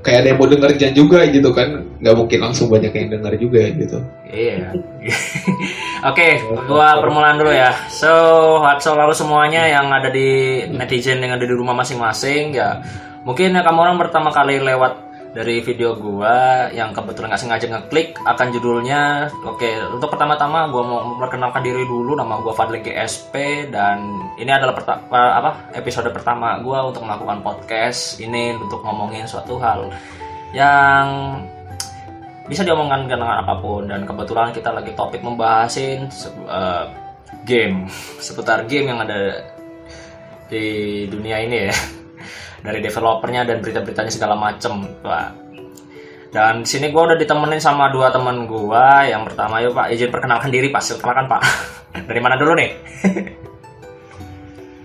kayak ada yang mau dengerin juga gitu kan, nggak mungkin langsung banyak yang denger juga gitu. Iya. Oke, gua permulaan dulu ya. So lalu semuanya yang ada di netizen yang ada di rumah masing-masing ya. Mungkin ya kamu orang pertama kali lewat dari video gua yang kebetulan nggak sengaja ngeklik akan judulnya. Oke, untuk pertama-tama gua mau memperkenalkan diri dulu. Nama gua Fadli GSP dan ini adalah episode pertama gua untuk melakukan podcast ini untuk ngomongin suatu hal yang bisa diomongkan dengan apapun, dan kebetulan kita lagi topik membahasin game, seputar game yang ada di dunia ini ya. Dari developernya dan berita-beritanya segala macem, Pak. Dan di sini gue udah ditemenin sama dua teman gue. Yang pertama, yuk Pak, izin perkenalkan diri Pak. Silakan Pak. Dari mana dulu nih?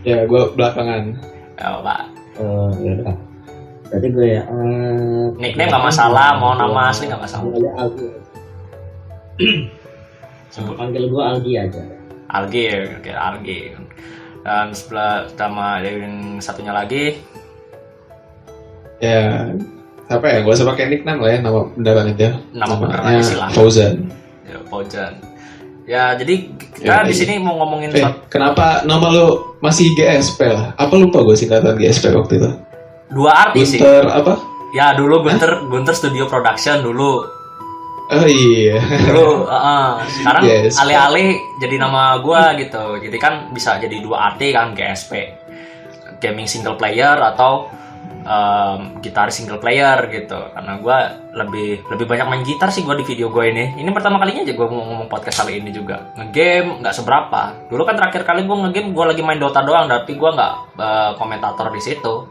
Ya, gue belakangan. Ya Pak. Ya udah. Berarti gue ya. Nickname nggak masalah, mau nama asli nggak masalah. Algi. Panggil gue Algi aja. Algi ya, oke Algi. Dan sebelah sama yang satunya lagi. Ya, apa ya? Gak usah pakai nickname lah ya, nama beneran itu. Nama beneran aja sih lah. Fauzan. Ya, Fauzan. Ya, jadi kita di sini mau ngomongin kenapa nama lu masih GSP lah? Apa lupa gue singkatan GSP waktu itu? Dua arti sih. Gunter apa? Ya, dulu Gunter Studio Production dulu. Oh iya. Dulu, sekarang GSP. alih-alih jadi nama gua gitu. Jadi kan bisa jadi dua arti kan, GSP. Gaming single player atau gitar single player gitu. Karena gue lebih banyak main gitar sih gue di video gue ini. Ini pertama kalinya aja gue ngomong podcast kali ini juga. Ngegame nggak seberapa. Dulu kan terakhir kali gue ngegame gue lagi main Dota doang, tapi gue nggak komentator di situ.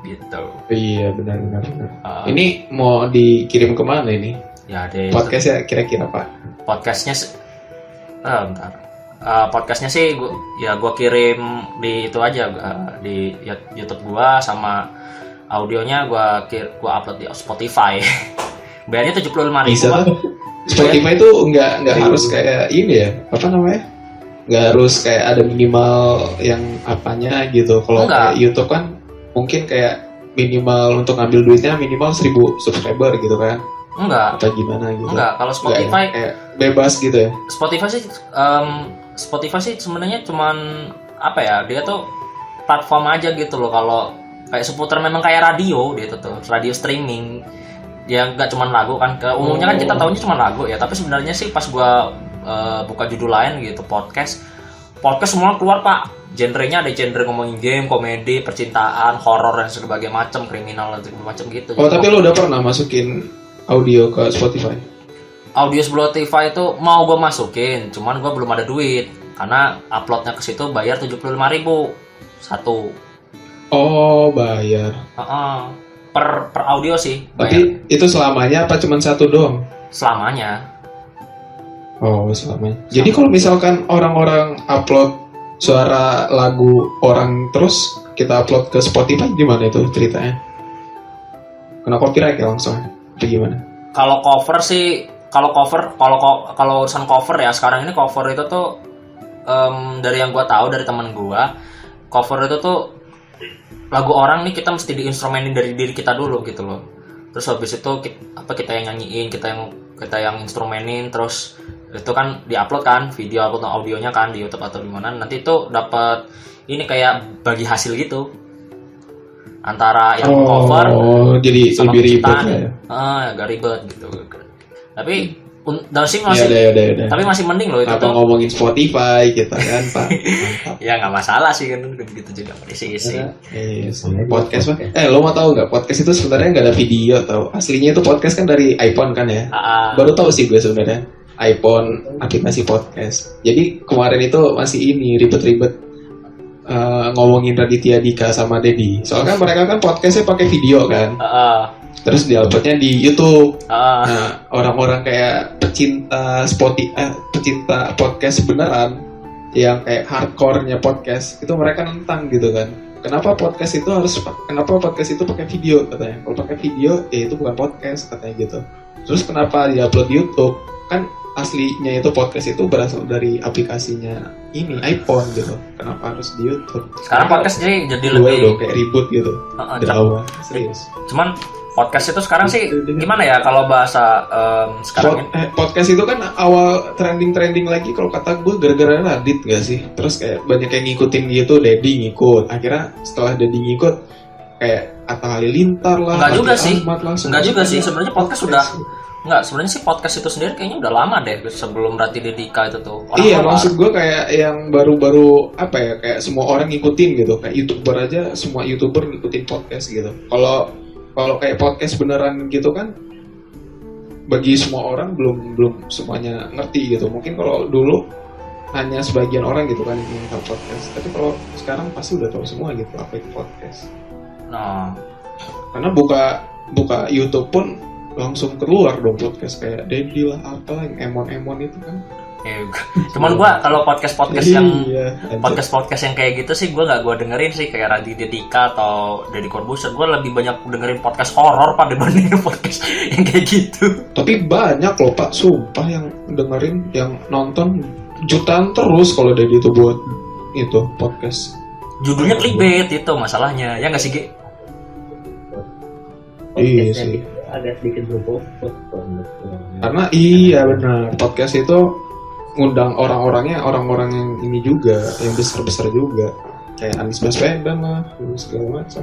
Gitu. Iya benar. Ini mau dikirim kemana ini? Ya deh. Podcastnya kira-kira Pak? Podcastnya bentar. Podcastnya sih gua kirim di itu aja di YouTube gua, sama audionya gua upload di Spotify. Bayarnya 75.000. Bisa tuh. Spotify itu nggak harus kayak ini ya, apa namanya? Nggak harus kayak ada minimal yang apanya gitu. Kalau kayak YouTube kan mungkin kayak minimal untuk ngambil duitnya minimal 1.000 subscriber gitu kan? Enggak. Atau gimana gitu? Enggak. Kalau Spotify kayak bebas gitu ya? Spotify sih sebenarnya cuman apa ya, dia tuh platform aja gitu loh. Kalau kayak seputar memang kayak radio, dia tuh radio streaming, ya nggak cuman lagu kan. Umumnya kan kita tahunya cuma lagu ya, tapi sebenarnya sih pas gua buka judul lain gitu, podcast semua keluar Pak. Genrenya ada genre ngomongin game, komedi, percintaan, horor dan sebagainya macam, kriminal dan segala macam gitu. Oh tapi lo udah pernah masukin audio ke Spotify? Audio Spotify itu mau gue masukin, cuman gue belum ada duit karena uploadnya ke situ bayar 75.000 satu. Oh bayar. Per audio sih. Tapi itu selamanya apa cuma satu doang? Selamanya. Oh selamanya. Jadi kalau misalkan orang-orang upload suara lagu orang terus kita upload ke Spotify, gimana itu ceritanya? Kena copyright ya langsung? Atau gimana? Kalau cover sih. Kalau urusan cover ya, sekarang ini cover itu tuh dari yang gue tahu dari teman gue, cover itu tuh lagu orang nih kita mesti diinstrumenin dari diri kita dulu gitu loh. Terus habis itu kita yang nyanyiin, kita yang instrumenin, terus itu kan diupload kan video atau audionya kan di YouTube atau di mana, nanti itu dapat ini kayak bagi hasil gitu antara yang cover jadi sama lebih ribet ya. Agak ribet gitu. Tapi tapi masih mending loh itu. Apa ngomongin Spotify kita kan Pak? Ya nggak masalah sih kan, begitu juga presisi. Podcast Pak. Lo mau tahu nggak, podcast itu sebenarnya nggak ada video tau. Aslinya itu podcast kan dari iPhone kan ya. Baru tahu sih gue sebenarnya iPhone aplikasi podcast. Jadi kemarin itu masih ini ribet-ribet ngomongin Raditya Dika sama Dedi. Soalnya kan mereka kan podcastnya pakai video kan. Terus di-uploadnya di YouTube. Nah, orang-orang kayak pecinta podcast beneran yang kayak hardcore-nya podcast itu mereka nentang gitu kan. Kenapa podcast itu pakai video katanya. Kalau pakai video ya itu bukan podcast katanya gitu. Terus kenapa di-upload di YouTube? Kan aslinya itu podcast itu berasal dari aplikasinya ini iPhone gitu. Kenapa harus di YouTube? Sekarang podcast jadi gue lebih udah kayak ribut gitu. Dari awal serius. Cuman podcast itu sekarang sih gimana ya kalau bahasa sekarang podcast itu kan awal trending lagi kalau kata gue gara-gara Radit gak sih? Terus kayak banyak yang ngikutin gitu, Dedi ngikut. Akhirnya setelah Dedi ngikut kayak Atta Halilintar lah. Enggak juga sih. Enggak juga sih. Sebenarnya podcast sudah enggak, sebenarnya sih podcast itu sendiri kayaknya udah lama deh sebelum Rati Dedika itu tuh. Iya, maksud gue kayak yang baru-baru apa ya, kayak semua orang ngikutin gitu. Kayak YouTuber aja, semua YouTuber ngikutin podcast gitu. Kalau kayak podcast beneran gitu kan bagi semua orang belum semuanya ngerti gitu. Mungkin kalau dulu hanya sebagian orang gitu kan yang tahu podcast. Tapi kalau sekarang pasti udah tahu semua gitu apa itu podcast. Nah, karena buka YouTube pun langsung keluar dong podcast kayak Dedi lah, apa yang Emon itu kan. Cuman gua kalau podcast yang kayak gitu sih gua dengerin sih, kayak Raditya Dika atau Deddy Corbuzier. Gua lebih banyak dengerin podcast horor pada dibanding podcast yang kayak gitu. Tapi banyak loh Pak, sumpah yang dengerin, yang nonton jutaan terus kalau Deddy itu buat itu podcast. Judulnya clickbait itu masalahnya, ya nggak sih Gi? Iya sih. Agak sedikit berbobot karena iya benar, podcast itu ngundang orang yang ini juga, yang besar juga kayak Anies Baswedan lah, segala macam.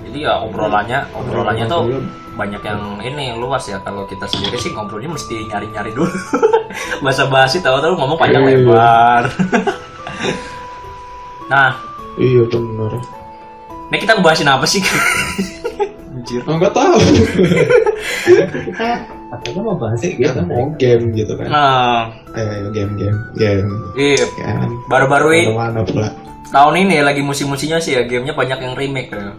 Jadi ya obrolannya tuh banyak yang ini luas ya. Kalau kita sendiri sih ngobrolnya mesti nyari dulu. Basa-basi tahu-tahu ngomong panjang lebar. Nah, iya benar. Ini kita ngebahasin apa sih? Nggak tahu. Kita katanya mau bahas mau game gitu kan. Nah, game. Iya. Kan? Baru-baru ini. Mana pula? Tahun ini lagi musim-musimnya sih ya, gamenya banyak yang remake ya.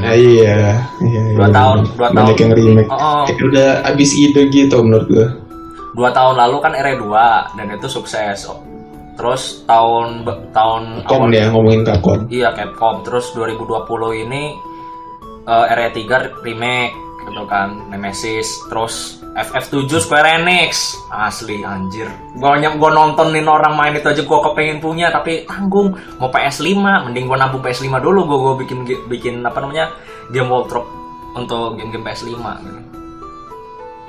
Iya. 2 tahun. Banyak yang remake. Kayak udah abis ide gitu menurut gue. 2 tahun lalu kan RE2 dan itu sukses. Terus tahun Capcom ya, ngomongin Capcom. Iya, Capcom. Terus 2020 ini RE3 remake gitu kan, Nemesis. Terus FF7 Square Enix. Asli anjir. Gua nontonin orang main itu aja gua kepengen punya, tapi tanggung. Mau PS5, mending gua nabung PS5 dulu. Gua bikin apa namanya? Game wardrobe untuk game-game PS5 gitu.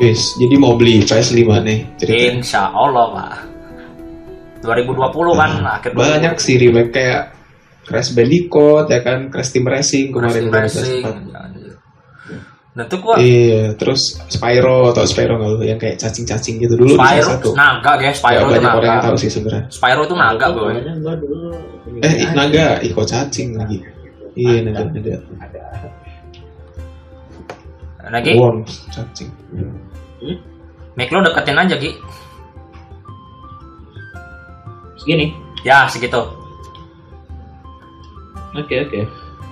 Yes, jadi mau beli PS5 nih ceritanya. Insya Allah Pak. 2020 kan akhir. Banyak sih remake kayak Crash Bandicoot ya kan, Crash Team Racing kemarin udah nah tuh gua iya, terus Spyro nggak lu yang kayak cacing gitu dulu. Spyro naga guys, Spyro itu banyak naga. Orang yang tahu sih sebenarnya. Spyro itu naga gue. Naga, kok cacing lagi. Iya naga. Lagi. Worms, cacing. Mic lo deketin aja Gi. Segini. Ya segitu. Oke.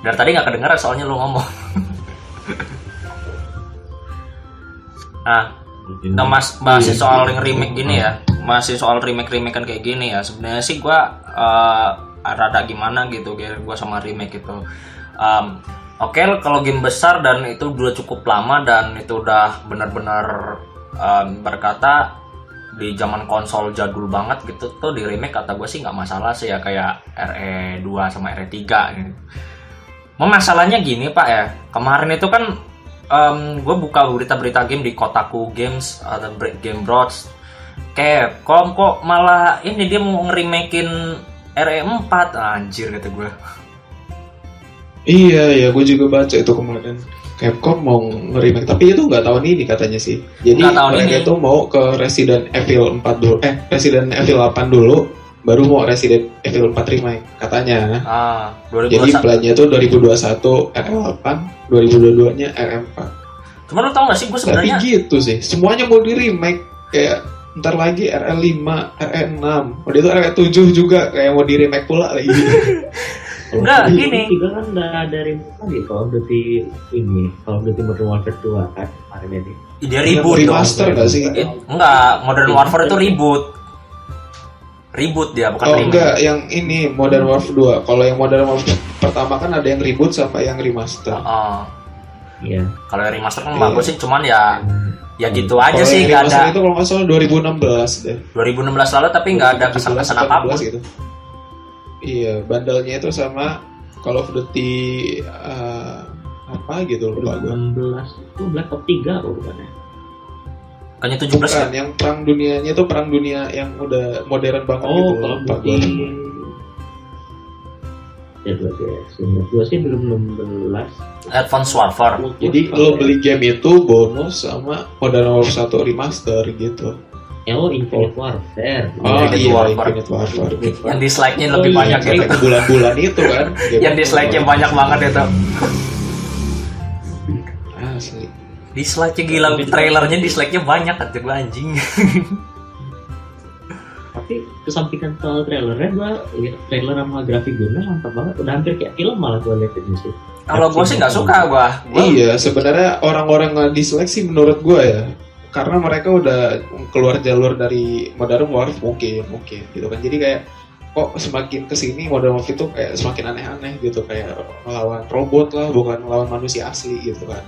Dari tadi nggak kedengeran soalnya lu ngomong. Nah, kita masih soal yang remake gini ya, masih soal remake-remakean kayak gini ya. Sebenarnya sih gua rada gimana gitu, gua sama remake itu. Oke, kalau game besar dan itu udah cukup lama dan itu udah benar-benar berkata di zaman konsol jadul banget gitu tuh di remake, kata gue sih nggak masalah sih ya, kayak RE2 sama RE3 gitu. Masalahnya gini Pak ya, kemarin itu kan gue buka berita-berita game di Kotaku Games atau Game Bros, Capcom kok malah ini dia mau ngeremakein RE4, anjir kata gue. Iya, gue juga baca itu kemarin. Capcom mau nge-remake, tapi itu nggak tahun ini katanya sih. Jadi mereka itu mau ke Resident Evil 4 dulu, Resident Evil 8 dulu, baru mau Resident Evil 4 remake katanya. 2021. Jadi plannya itu 2021 RE8, 2022-nya RE4. Cuman lo tau gak sih, gue sebenarnya tapi gitu sih, semuanya mau di remake. Kayak ntar lagi RE5, RE6, udah itu RE7 juga kayak mau di remake pula lagi. Enggak, gini. Juga kan udah ada remake lagi Call of Duty ini, Call of Duty Modern Warfare 2 kan kemarin ini. Dia reboot remaster nggak sih? Enggak, Modern Warfare itu reboot dia, bukan remake. Enggak, yang ini Modern Warfare 2. Kalau yang Modern Warfare pertama kan ada yang reboot sama yang remaster. Iya. Kalau yang remaster kan bagus sih, cuman ya Ya gitu aja sih, nggak ada. Itu kalau nggak salah 2016 deh. 2016 lalu tapi nggak ada kesan-kesan apapun. Gitu. Iya, bandelnya itu sama Call of Duty apa gitu lupa gue. 16 itu Black Ops 3 bukan ya? Kayaknya 17 bukan, ya? yang perang dunianya itu perang dunia yang udah modern banget gitu. Kalau Duty ya gue sih belum 16. Advanced Warfare. Jadi lo beli game itu bonus sama Modern Warfare 1 remaster gitu. Infinite Warfare. Infinite Warfare. Yang dislike-nya lebih banyak itu. Bulan-bulan itu kan. Yang dislike-nya banyak banget itu. Asli. Dislike-nya gila, trailernya dislike-nya banyak kan tuh anjing. Tapi kesampingkan soal trailernya, gue lihat trailer sama grafik gamenya mantap banget. Udah hampir kayak film malah gue lihat ini sih. Kalau gue sih nggak suka gue. Iya, sebenarnya orang-orang nggak dislike sih menurut gue ya. Karena mereka udah keluar jalur dari Modern Warfare mungkin gitu kan. Jadi kayak kok semakin kesini Modern Warfare itu kayak semakin aneh-aneh gitu, kayak melawan robot lah, bukan melawan manusia asli gitu kan.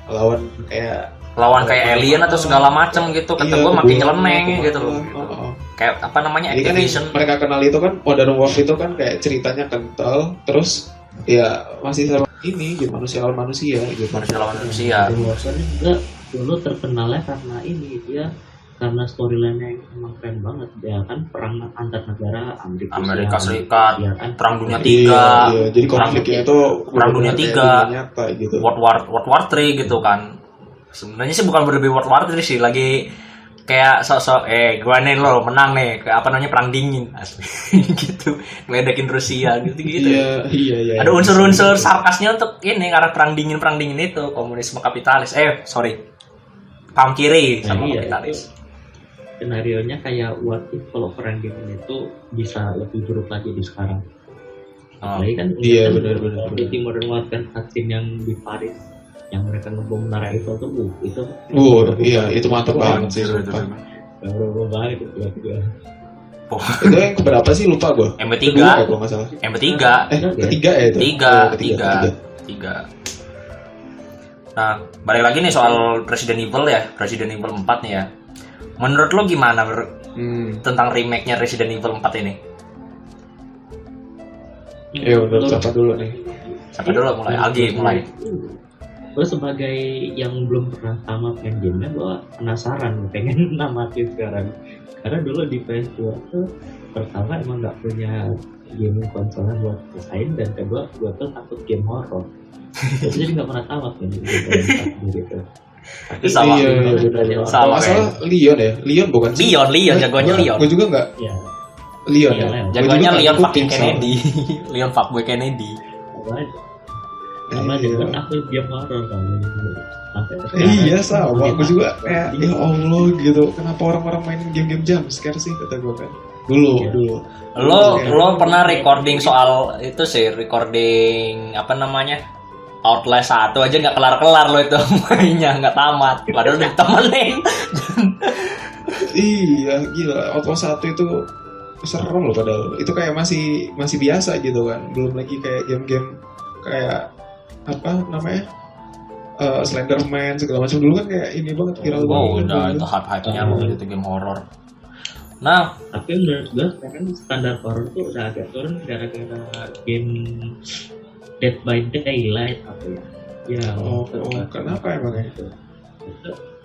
Lawan kayak alien atau segala macam gitu. Kata gue makin nyeleneh gitu loh. Kayak apa namanya, Activision. Kan mereka kenal itu kan Modern Warfare itu kan kayak ceritanya kental, terus ya masih sama ini gitu, manusia lawan manusia gitu. Manusia lawan manusia. Warfare juga dulu terkenalnya karena ini dia karena storyline-nya emang keren banget ya kan, perang antar negara Amerika Serikat, ya kan? Perang Dunia 3. Iya, jadi konfliknya itu Perang Dunia 3, nyata gitu. World War 3 gitu kan. Sebenarnya sih bukan lebih World War 3 sih, lagi kayak sok-sok gue nih lo menang nih, kayak apa namanya, perang dingin asli. Gitu, ngeledekin Rusia gitu. Iya. Ada unsur-unsur sarkasnya untuk ini karena perang dingin itu komunisme kapitalis. Paham kiri sama kapitalis. Skenarionya kayak what if kalau perang dingin itu bisa lebih buruk lagi di sekarang. Apalagi kan iya benar. Di Modern Warfare vaksin yang di Paris yang mereka ngebom menara Eiffel tuh itu iya itu mantap banget sih. Baru banget itu juga. Itu yang keberapa sih lupa gue. MB3 kalau nggak salah. MB3 ketiga ya itu. Tiga. Nah, balik lagi nih soal Resident Evil 4 nih ya. Menurut lo gimana tentang remake-nya Resident Evil 4 ini? Ya menurut siapa dulu nih? Siapa dulu mulai? Algi mulai. Gue sebagai yang belum pernah tamat main gamenya, gue penasaran, pengen namatin sekarang. Karena dulu di PS2 tuh pertama emang nggak punya gaming konsolnya buat desain, dan kedua gue tuh takut game horror. Jadi nggak pernah tamat kan gitu. Sama. Masalah Leon ya, Leon bukan sih? Leon jagoannya Leon. Gue juga nggak. Iya. Leon ya. Jagoannya Leon fucking Kennedy. Leon fuckboy Kennedy. Karena dia aku game horror kan. Iya sama, aku juga kayak ya Allah gitu. Kenapa orang-orang main game-game jump scare sih kata gue kan. Dulu. Lo pernah recording soal itu sih, recording apa namanya? Outlast 1 aja nggak kelar-kelar lo itu mainnya, nggak tamat. Padahal udah ditemenin. Iya gila, Outlast 1 itu serem loh padahal. Itu kayak masih biasa gitu kan. Belum lagi kayak game-game kayak apa namanya, Slenderman segala macam. Dulu kan kayak ini banget viral banget. Udah itu hype-nya banget itu game horror. Nah, tapi menurut gue sekarang standar horror tuh udah agak turun gara-gara game Dead by Daylight apa ya? Ya. Kenapa emang itu?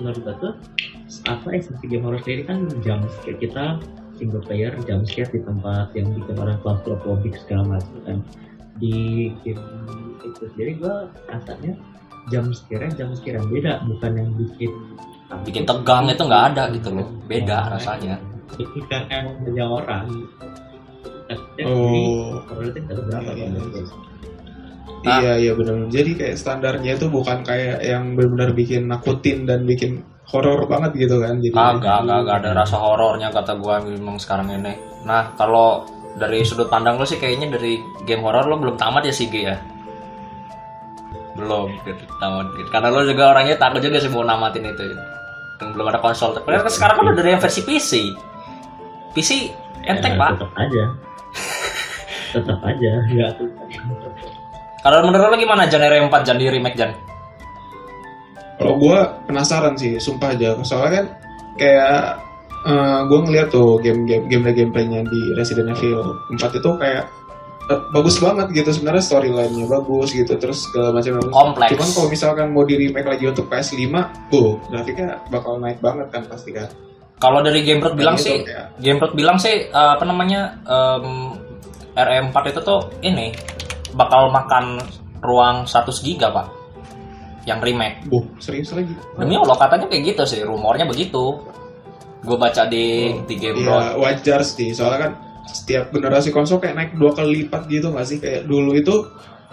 Menurut gue tuh apa esensi game horror sendiri kan jump scare, kita single player jump scare di tempat yang bikin orang claustrophobic segala macam kan. Di game itu sendiri gue rasanya jump scare yang beda, bukan yang bikin tegang, itu nggak ada gitu loh, beda rasanya. Itu kan punya orang. Berarti nggak berapa kan? Iya benar. Jadi kayak standarnya itu bukan kayak yang benar-benar bikin nakutin dan bikin horor banget gitu kan. Jadi agak ada rasa horornya kata gue memang sekarang ini. Nah kalau dari sudut pandang lo sih kayaknya dari game horor lo belum tamat ya sih ya? Belum tamat gitu. Karena lo juga orangnya takut juga sih mau namatin itu. Kan belum ada konsol. Padahal sekarang kan udah ada yang versi PC enteng pak. Tetap aja nggak tuh. Kalau menurut lo gimana Jan R4 Jan di remake Jan? Kalau gue penasaran sih, sumpah aja. Soalnya kan kayak gue ngeliat tuh gameplaynya di Resident Evil 4 itu kayak bagus banget gitu sebenarnya, storyline-nya bagus gitu, terus segala macam kompleks. Cuman kalau misalkan mau di remake lagi untuk PS5, grafiknya bakal naik banget kan pasti kan. Kalau dari Gameplot bilang sih apa namanya RE4 itu tuh ini bakal makan ruang 100 GB Pak. Yang remake. Serius lagi? Demi Allah katanya kayak gitu sih, rumornya begitu. Gue baca di Gameplot. Iya, wajar sih, soalnya kan setiap generasi konsol kayak naik 2 kali lipat gitu nggak sih? Kayak dulu itu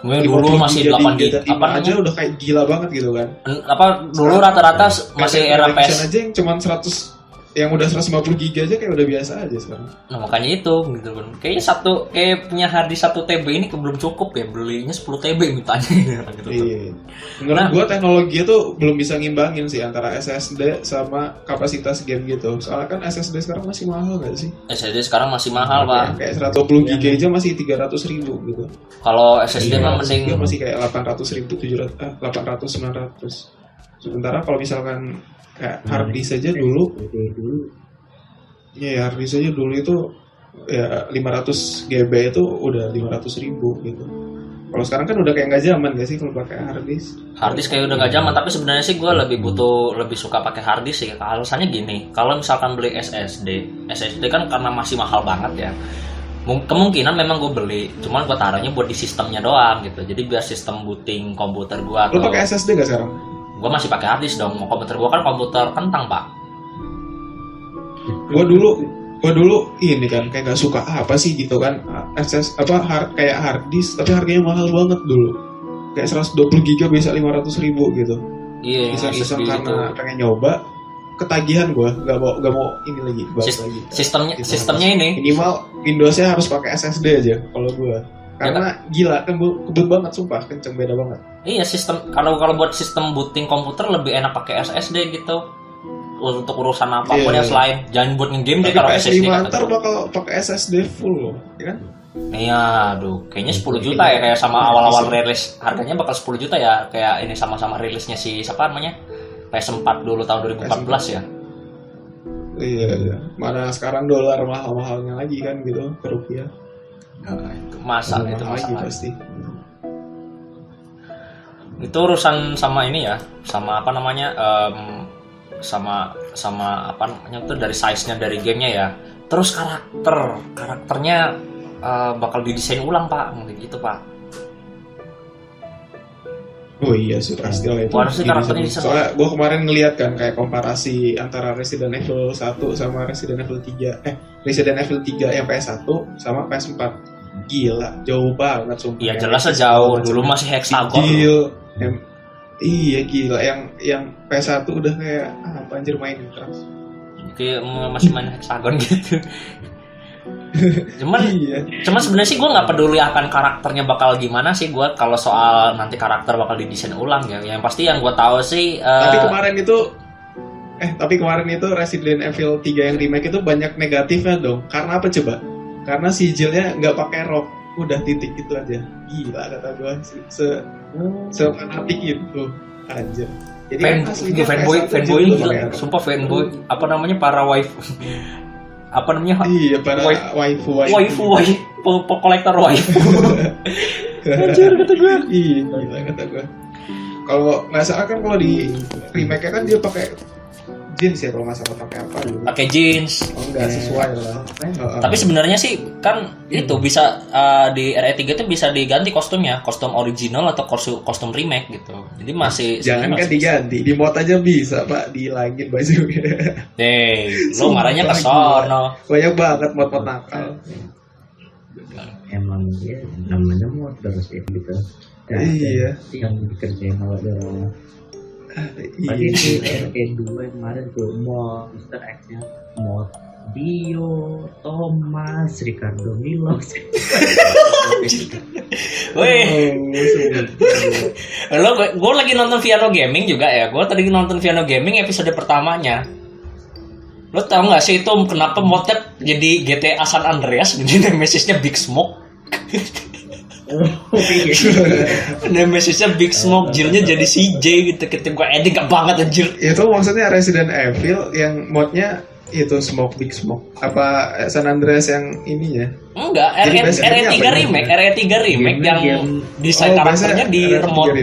dulu masih 8 GB apa aja udah kayak gila banget gitu kan. Apa dulu rata-rata masih era PS aja yang cuma 100, yang udah 150 GB aja kayak udah biasa aja sekarang. Nah makanya itu gitu kan. Kayaknya punya harddisk 1 TB ini belum cukup ya, belinya 10 TB mintanya gitu. Iya. Menurut gua teknologi itu belum bisa ngimbangin sih antara SSD sama kapasitas game gitu. Soalnya kan SSD sekarang masih mahal nggak sih? SSD sekarang masih mahal Pak. Kayak 120 GB aja masih 300.000 gitu. Kalau SSD mah mending masih kayak 800.000, 800, 900. Sementara kalau misalkan kayak harddisk aja dulu. Iya, harddisk aja dulu itu ya 500 GB itu udah 500.000 gitu. Kalau sekarang kan udah kayak nggak zaman gak sih kalau pakai harddisk? Harddisk kayak udah nggak zaman, tapi sebenarnya sih gue lebih suka pakai harddisk sih. Alasannya gini, kalau misalkan beli SSD kan karena masih mahal banget ya. Kemungkinan memang gue beli, cuman gue taruhnya buat di sistemnya doang gitu. Jadi biar sistem booting komputer gue. Lo pakai SSD gak sekarang? Gue masih pakai harddisk dong. Komputer gue kan komputer kentang Pak. Gue dulu ini kan kayak gak suka apa sih gitu kan, kayak harddisk tapi harganya mahal banget dulu, kayak 120 GB bisa 500.000 gitu. Iya. Iseng karena pengen nyoba, ketagihan gue gak mau ini lagi sistemnya ini minimal Windowsnya harus pakai SSD aja kalau gue, karena gila kebut banget sumpah, kenceng, beda banget. Iya, sistem kalau buat sistem booting komputer lebih enak pakai SSD gitu untuk urusan apapun ya, selain jangan buat nge-game deh kalau SSD kan. Ntar bakal pakai SSD full loh, ya kan? Iya, aduh, kayaknya 10 juta ya kayak sama awal-awal rilis, harganya bakal 10 juta ya kayak ini sama-sama rilisnya si siapa namanya PS4 dulu tahun 2014 ya. Iya. Mana sekarang dolar mahal-mahalnya lagi kan gitu ke rupiah. Masa itu lagi pasti. Itu urusan sama ini ya, sama apa namanya sama apa namanya tuh dari size-nya dari gamenya ya. Terus karakternya bakal didesain ulang Pak, gitu Pak. Oh iya sih pasti lah itu. Soalnya gue kemarin ngeliat kan kayak komparasi antara Resident Evil 1 sama Resident Evil 3 Resident Evil 3 yang PS1 sama PS4. Gila, jauh banget sumpah. Iya jelas jauh, dulu masih hexagon. Iya gila, yang PS1 udah kayak apa anjir main keras. Kayak masih main hexagon gitu. Cuman sebenarnya sih gue nggak peduli akan karakternya bakal gimana sih gue, kalau soal nanti karakter bakal didesain ulang ya. Yang pasti yang gue tahu sih tapi kemarin itu Resident Evil 3 yang remake itu banyak negatifnya dong. Karena apa coba? Karena sigilnya nggak pakai rok, udah titik itu aja. Gila kata gue, fanatik itu aja. Jadi fanboy gila, sumpah fanboy. Apa namanya para wife? Apa namanya? Iya, para waifu kolektor waifu. Anjir kata gue. Iya, gila kata gue. Kalau nggak salah kan kalau di remake kan dia pakai jeans ya, kalau nggak salah pakai apa dulu? Pakai jeans. Oh, nggak sesuai lah. Tapi sebenarnya sih kan itu bisa di RE3 itu bisa diganti kostumnya, kostum original atau kostum remake gitu. Jadi masih jangan kan diganti, di mod aja bisa Pak, dihilangin bajunya. Lo marahnya ke sono. Banyak banget mod nakal. Emang ya namanya mod terus ya gitu. Iya. Yang dikerjain awal orang. Tadi di RE2 kemarin tuh mod Mr. X-nya mod Dio, Thomas, Ricardo Milos. Wih, gue lagi nonton Viano Gaming juga ya. Gue tadi nonton Viano Gaming episode pertamanya. Lo tau nggak sih itu kenapa modnya jadi GTA San Andreas? Jadi Nemesisnya Big Smoke. Nemesisnya Big Smoke, Jill-nya jadi CJ gitu. Ketika gue edit gak banget anjir. Itu maksudnya Resident Evil yang modnya itu Smoke Big Smoke. Apa San Andreas yang ininya? Enggak, RE3 remake, RE3 remake yang desain karakternya di remote,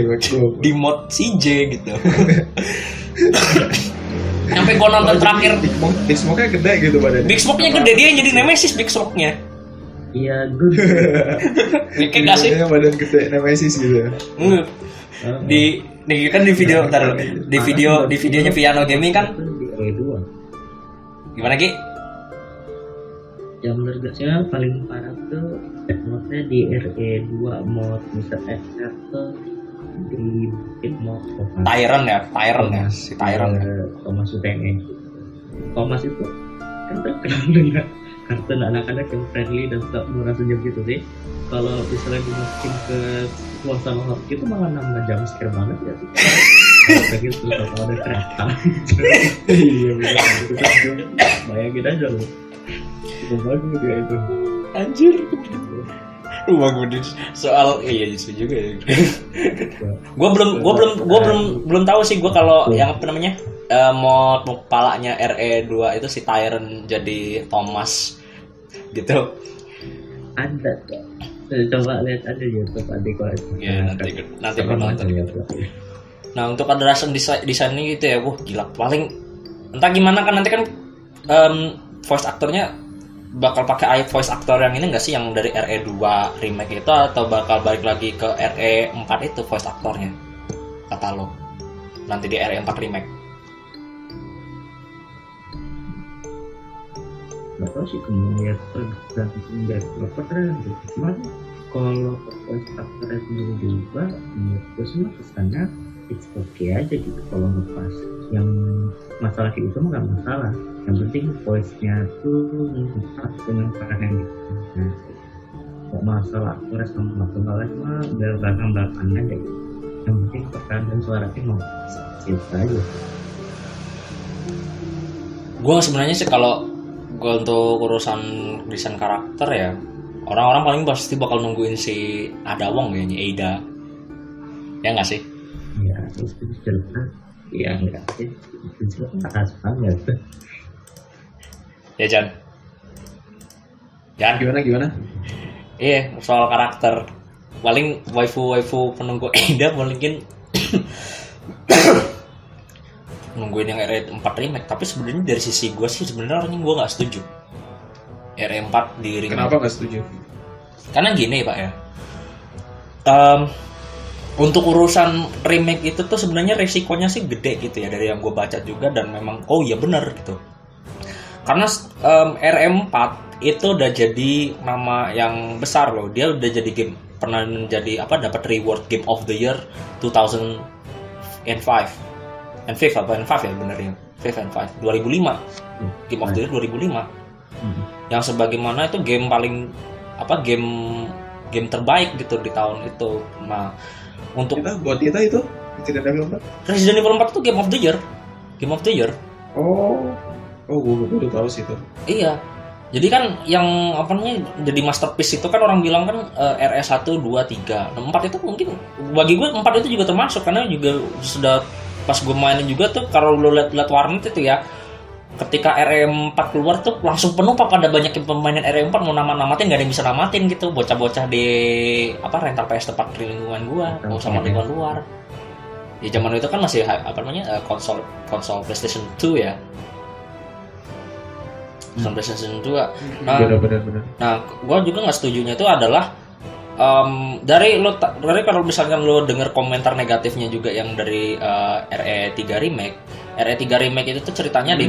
di mod CJ gitu. Sampai gue nonton terakhir Big Smoke-nya gede gitu badannya. Big Smoke-nya gede, dia yang jadi Nemesis Big Smoke-nya. Iya, good. Kayak gak sih? Badan gede Nemesis gitu. Di kan di video di videonya Piano Gaming kan di RE2. Gimana Ki? Yang menurut saya paling parah tuh modnya di RE2 mod Mr. X tuh di mod Tyrant ya, si Tyrant. Thomas UTN. Thomas itu kan terkenal dengan kartun anak-anak yang friendly dan suka murah senyum gitu sih. Kalau misalnya dimasukin ke suasana horor itu malah nambah jumpscare banget ya sih. Kayak gitu kalau ada kereta. Iya benar. Bayangin aja loh. Itu bagus dia itu. Anjir. Rumah gue soal iya juga ya. Gue belum tahu sih gue kalau yang apa namanya mod kepalanya RE2 itu si Tyrant jadi Thomas gitu. Ada kok. Coba lihat aja YouTube adik kalau itu. Ya nanti gue nonton. Nah untuk adresan desainnya gitu ya, wah gila. Paling entah gimana kan nanti kan voice aktornya bakal pakai voice actor yang ini nggak sih yang dari RE2 remake itu atau bakal balik lagi ke RE4 itu voice aktornya kata lo nanti di RE4 remake? Nggak tahu sih kemudian tergantung dari developer gitu. Cuman kalau voice actornya sendiri juga menurut gue sih kesannya it's okay aja gitu kalau ngepas. Yang masalah kayak itu mah nggak masalah. Yang penting voice-nya tuh pas dengan peran yang gitu. Nah, nggak masalah aktornya sama lain mah belakang aja gitu. Yang penting peran dan suaranya mau cerita aja. Gue sebenarnya sih kalau gue untuk urusan desain karakter ya orang-orang paling pasti bakal nungguin si Ada Wong kayaknya Ada ya nggak sih? Ya terus cerita ya nggak sih itu atas banget ya Jan Gimana? Iya soal karakter paling waifu penunggu Ada mungkin nungguin yang RE4 remake, tapi sebenarnya dari sisi gue sih sebenarnya orangnya gue nggak setuju RE4 di remake. Kenapa nggak setuju? Karena gini Pak ya, untuk urusan remake itu tuh sebenarnya resikonya sih gede gitu ya dari yang gue baca juga dan memang oh iya benar gitu. Karena RE4 itu udah jadi nama yang besar loh, dia udah jadi game pernah menjadi dapat reward Game of the Year 2005. N5 ya benernya 2005 Game of the Year 2005 yang sebagaimana itu game paling game terbaik gitu di tahun itu. Nah untuk buat kita itu Resident Evil 4 itu Game of the Year gue baru tahu sih itu. Iya jadi kan yang jadi masterpiece itu kan orang bilang kan RE1, 2, 3 nah 4 itu mungkin bagi gue 4 itu juga termasuk karena juga sudah pas gue mainin juga tuh kalau lo lihat warnet itu ya ketika RE4 keluar tuh langsung penuh pada banyak yang pemainin RE4 mau namatin nggak ada yang bisa namatin gitu bocah-bocah di rental PS tempat di lingkungan gue mau sama lingkungan luar ya zaman itu kan masih konsol PlayStation 2 ya PlayStation 2 nah gue juga nggak setujunya itu adalah dari kalau misalkan lo denger komentar negatifnya juga yang dari RE3 remake itu tuh ceritanya ada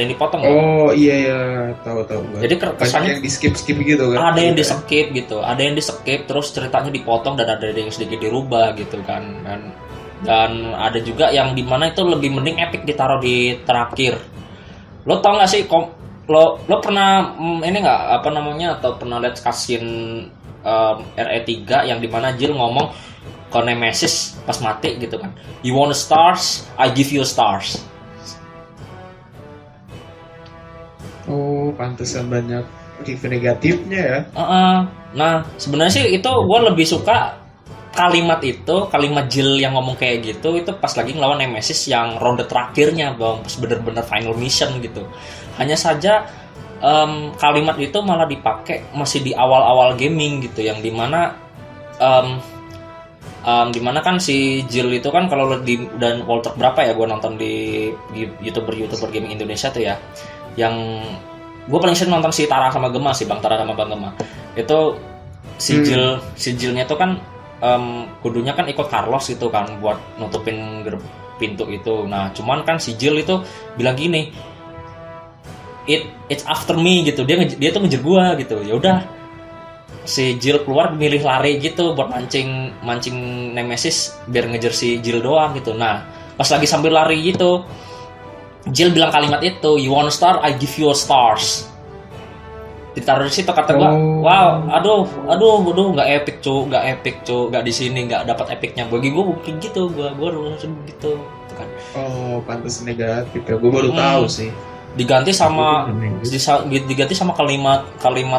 yang dipotong oh kan? Iya tahu jadi kesannya yang di skip gitu kan ada yang di skip gitu ada yang di skip terus ceritanya dipotong dan ada yang sedikit dirubah gitu kan dan ada juga yang dimana itu lebih mending epic ditaruh di terakhir. Lo tau nggak sih lo pernah ini nggak atau pernah lihat cutscene RE3 yang dimana Jill ngomong ke Nemesis pas mati gitu kan, you want stars, I give you stars. Oh pantesan banyak review negatifnya ya. Nah sebenarnya sih itu gue lebih suka kalimat Jill yang ngomong kayak gitu itu pas lagi ngelawan Nemesis yang ronde terakhirnya bang, pas bener-bener final mission gitu. Hanya saja kalimat itu malah dipakai masih di awal-awal gaming gitu, yang dimana dimana kan si Jill itu kan kalau dan Walter berapa ya gue nonton di youtuber gaming Indonesia tuh ya, yang gue paling sering nonton si Tara sama Gema sih, Bang Tara sama Bang Gema itu si Jillnya itu kan kudunya kan ikut Carlos gitu kan buat nutupin pintu itu. Nah cuman kan si Jill itu bilang gini, it's after me gitu, dia tuh ngejar gua gitu. Ya udah si Jill keluar milih lari gitu buat mancing Nemesis biar ngejar si Jill doang gitu. Nah pas lagi sambil lari gitu Jill bilang kalimat itu, you want a star, I give you stars. Ditaruh di situ kata gua, wow, aduh, nggak epic cu, nggak di sini nggak dapat epicnya. Bagi gua mungkin gitu, gua langsung gitu kan. Oh, pantas negatif ya, gua baru tahu sih. Diganti sama kalimat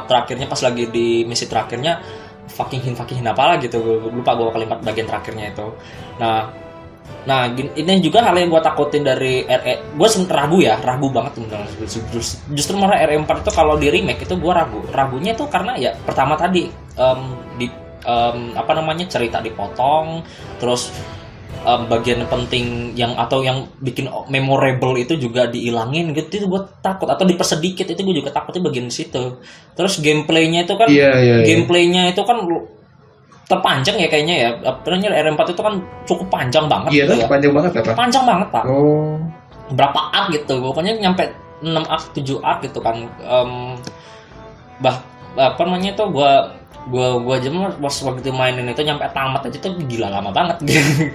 terakhirnya pas lagi di misi terakhirnya, fucking apalah gitu, gua lupa gua kalimat bagian terakhirnya itu. Nah ini juga hal yang gue takutin dari RE. Gue ragu banget sebenarnya. Justru malah RE4 itu kalau di remake itu gue ragunya itu karena ya pertama tadi cerita dipotong, terus bagian penting yang bikin memorable itu juga dihilangin gitu. Itu gue takut, atau dipersedikit itu gue juga takutnya bagian situ. Terus gameplaynya itu kan gameplaynya itu kan terpanjang ya kayaknya ya. Sebenarnya R4 itu kan cukup panjang banget gitu ya. Panjang banget ya, Pak? Panjang banget, Pak. Berapa arc gitu. Pokoknya nyampe 6 arc, 7 arc gitu kan. Itu gua aja waktu mainin itu nyampe tamat aja tuh gila lama banget gitu.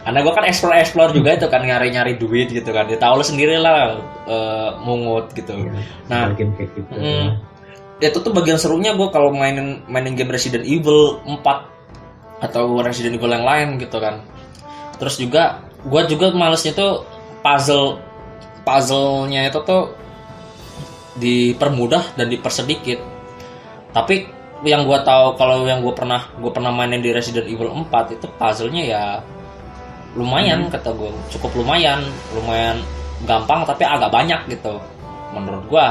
Karena gua kan explore juga itu kan, nyari duit gitu kan. Ya tahu lo sendiri lah, mungut gitu. Nah, itu tuh bagian serunya gue kalau mainin game Resident Evil 4 atau Resident Evil yang lain gitu kan. Terus juga gue malesnya tuh puzzle-nya itu tuh dipermudah dan dipersedikit. Tapi yang gue tahu, kalau yang gue pernah mainin di Resident Evil 4 itu puzzle-nya ya lumayan, kata gue cukup lumayan gampang tapi agak banyak gitu menurut gue.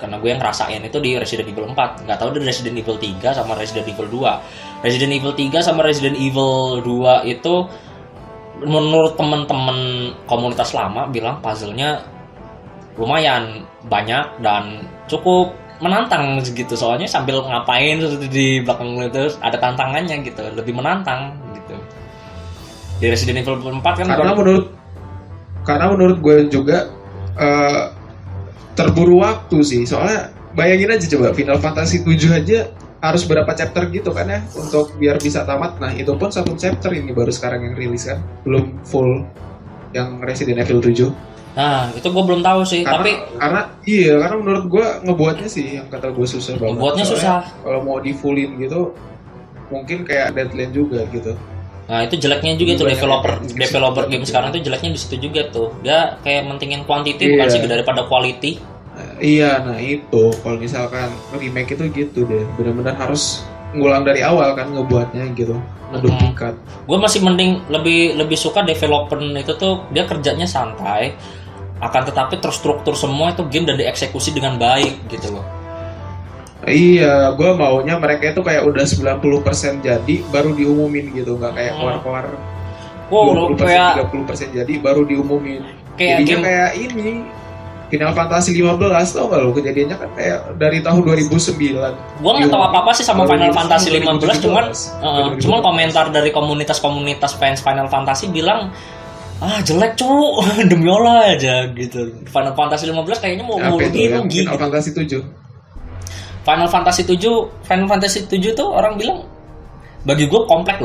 Karena gue yang ngerasain itu di Resident Evil 4. Gak tahu di Resident Evil 3 sama Resident Evil 2. Resident Evil 3 sama Resident Evil 2 itu menurut temen-temen komunitas lama bilang puzzle-nya lumayan banyak dan cukup menantang gitu. Soalnya sambil ngapain di belakang itu ada tantangannya gitu. Lebih menantang gitu. Di Resident Evil 4 kan karena menurut gue juga terburu waktu sih, soalnya bayangin aja coba Final Fantasy 7 aja harus berapa chapter gitu kan ya untuk biar bisa tamat. Nah itu pun satu chapter ini baru sekarang yang rilis kan, belum full yang Resident Evil 7. Nah itu gue belum tahu sih, karena menurut gue ngebuatnya sih yang kata gue susah banget. Ngebuatnya susah. Kalau mau di fullin gitu mungkin kayak Deadlands juga gitu. Nah itu jeleknya juga tuh developer game sekarang tuh jeleknya di situ juga tuh. Dia kayak mentingin quantity bukan sih daripada quality. Nah itu kalau misalkan remake itu gitu deh, benar-benar harus ngulang dari awal kan ngebuatnya gitu, ngeduplikat. Gue masih mending lebih suka developer itu tuh dia kerjanya santai, akan tetapi terstruktur semua itu game dan dieksekusi dengan baik gitu loh. Iya, gue maunya mereka itu kayak udah 90% jadi baru diumumin gitu, nggak kayak keluar-keluar 20%, 30% jadi baru diumumin. Jadinya kayak ini Final Fantasy 15 tau gak lo, kejadiannya kan kayak dari tahun 2009. Gue nggak tahu apa-apa sih sama Final Fantasy 15, cuman komentar dari komunitas fans Final Fantasy bilang jelek cu, demi Allah aja gitu. Final Fantasy 15 kayaknya mau rugi. Final Fantasy 7. Final Fantasy 7 tuh orang bilang bagi gue kompleks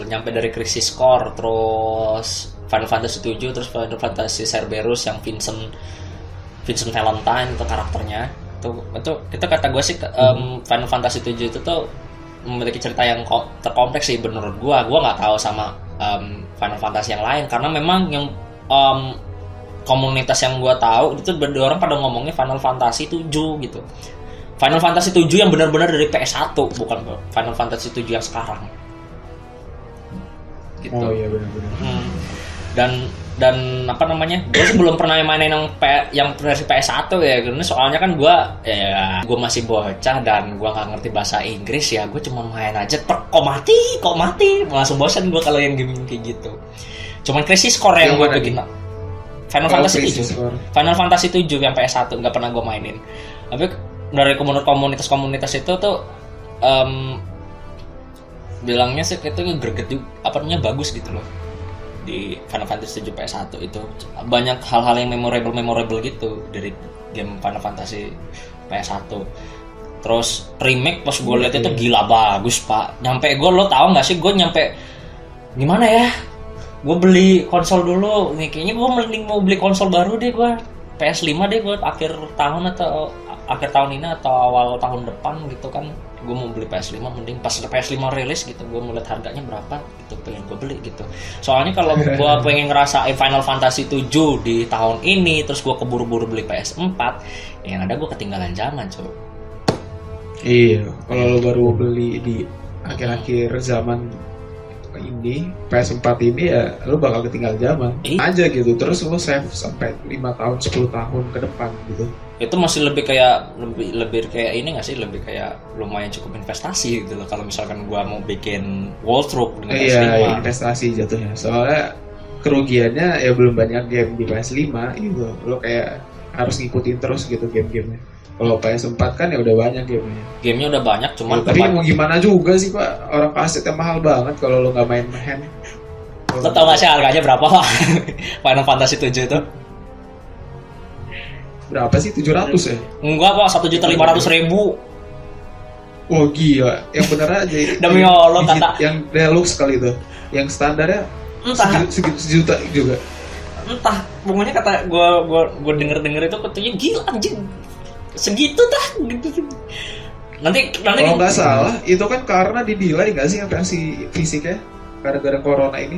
loh, nyampe dari Crisis Core, terus Final Fantasy 7, terus Final Fantasy Cerberus yang Vincent Valentine itu karakternya itu kata gue sih Final Fantasy 7 itu tuh memiliki cerita yang terkompleks sih menurut gue nggak tahu sama Final Fantasy yang lain, karena memang yang komunitas yang gue tahu itu orang pada ngomongnya Final Fantasy 7 gitu. Final Fantasy 7 yang benar-benar dari PS1, bukan Final Fantasy 7 yang sekarang. Gitu. Oh iya benar-benar. Dan apa namanya? Gue sih belum pernah mainin yang versi PS1 ya, karena soalnya kan gue masih bocah dan gue nggak ngerti bahasa Inggris ya. Gue cuma main aja kok mati, langsung bosan gue kalau yang game kayak gitu. Cuman Crisis Core yang gue bikin. Final Fantasy 7 yang PS1 nggak pernah gue mainin. Tapi dari komunitas itu tuh bilangnya sih itu greget juga, bagus gitu loh. Di Final Fantasy 7 PS1 itu banyak hal-hal yang memorable gitu dari game Final Fantasy PS1. Terus remake pas gue lihat itu gila bagus pak. Nyampe gue, lo tau nggak sih gue nyampe gimana ya? Gue beli konsol dulu. Nih kayaknya gue mending mau beli konsol baru deh gue. PS5 deh gue akhir tahun ini atau awal tahun depan gitu kan. Gue mau beli PS5, mending pas PS5 rilis gitu gue mau lihat harganya berapa gitu, pengen gue beli gitu. Soalnya kalau gue pengen ngerasain Final Fantasy 7 di tahun ini terus gue keburu-buru beli PS4, yang ada gue ketinggalan zaman cuy. Iya, kalau lo baru beli di akhir-akhir zaman ini PS4 ini ya lo bakal ketinggalan zaman aja gitu. Terus lo save sampai 5 tahun 10 tahun ke depan gitu. Itu masih lebih kayak ini nggak sih, lebih kayak lumayan cukup investasi gitu loh kalau misalkan gua mau bikin wardrobe dengan PS5. Iya, investasi jatuhnya. Soalnya kerugiannya ya belum banyak game di PS5 gitu. Lo kayak harus ngikutin terus gitu game-gamenya. Kalau PS4 kan ya udah banyak gamenya. Gamenya udah banyak, cuman ya, tapi mau gimana juga sih pak, orang kasetnya mahal banget kalau lo nggak main hand. Lo tau nggak sih harganya berapa pak? Final Fantasy 7 itu? Berapa sih, 700 ya? Enggak pak, 1.500.000. Oh gila, yang bener aja. Demi Allah kata. Yang deluxe kali itu, yang standarnya sejuta juga. Entah, pokoknya kata gue denger itu katanya gila anjing. Segitu dah gitu. Nanti kalau nggak salah itu kan karena di-delay nggak sih yang versi fisiknya gara-gara corona ini.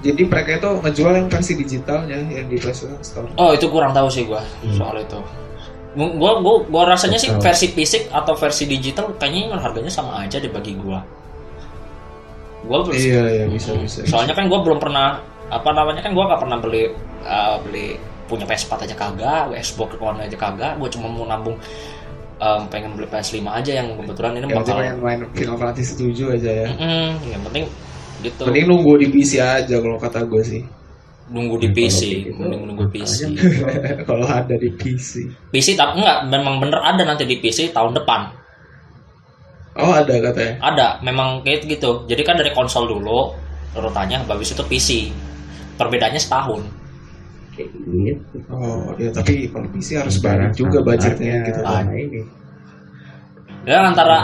Jadi mereka itu ngejual yang versi digitalnya yang di PlayStation Store. Oh itu kurang tahu sih gue soal itu. Gue rasanya sih versi fisik atau versi digital kayaknya harganya sama aja deh bagi gue. Iya bisa. Soalnya kan gue belum pernah kan gue nggak pernah beli punya PS4 aja kagak, Xbox One aja kagak, gue cuma mau nabung pengen beli PS5 aja yang kebetulan ini bakal main Final Fantasy 7 aja ya. Yang penting gitu. Mending nunggu di PC aja kalau kata gue sih. Nunggu di PC, mending nunggu PC. Kalau ada di PC. PC tapi enggak, memang bener ada nanti di PC tahun depan. Oh ada katanya. Ada, memang kayak gitu. Jadi kan dari konsol dulu urutannya, habis itu PC. Perbedaannya setahun. Oh ya, tapi kalau PC harus banyak juga budgetnya gitu kan. Ya antara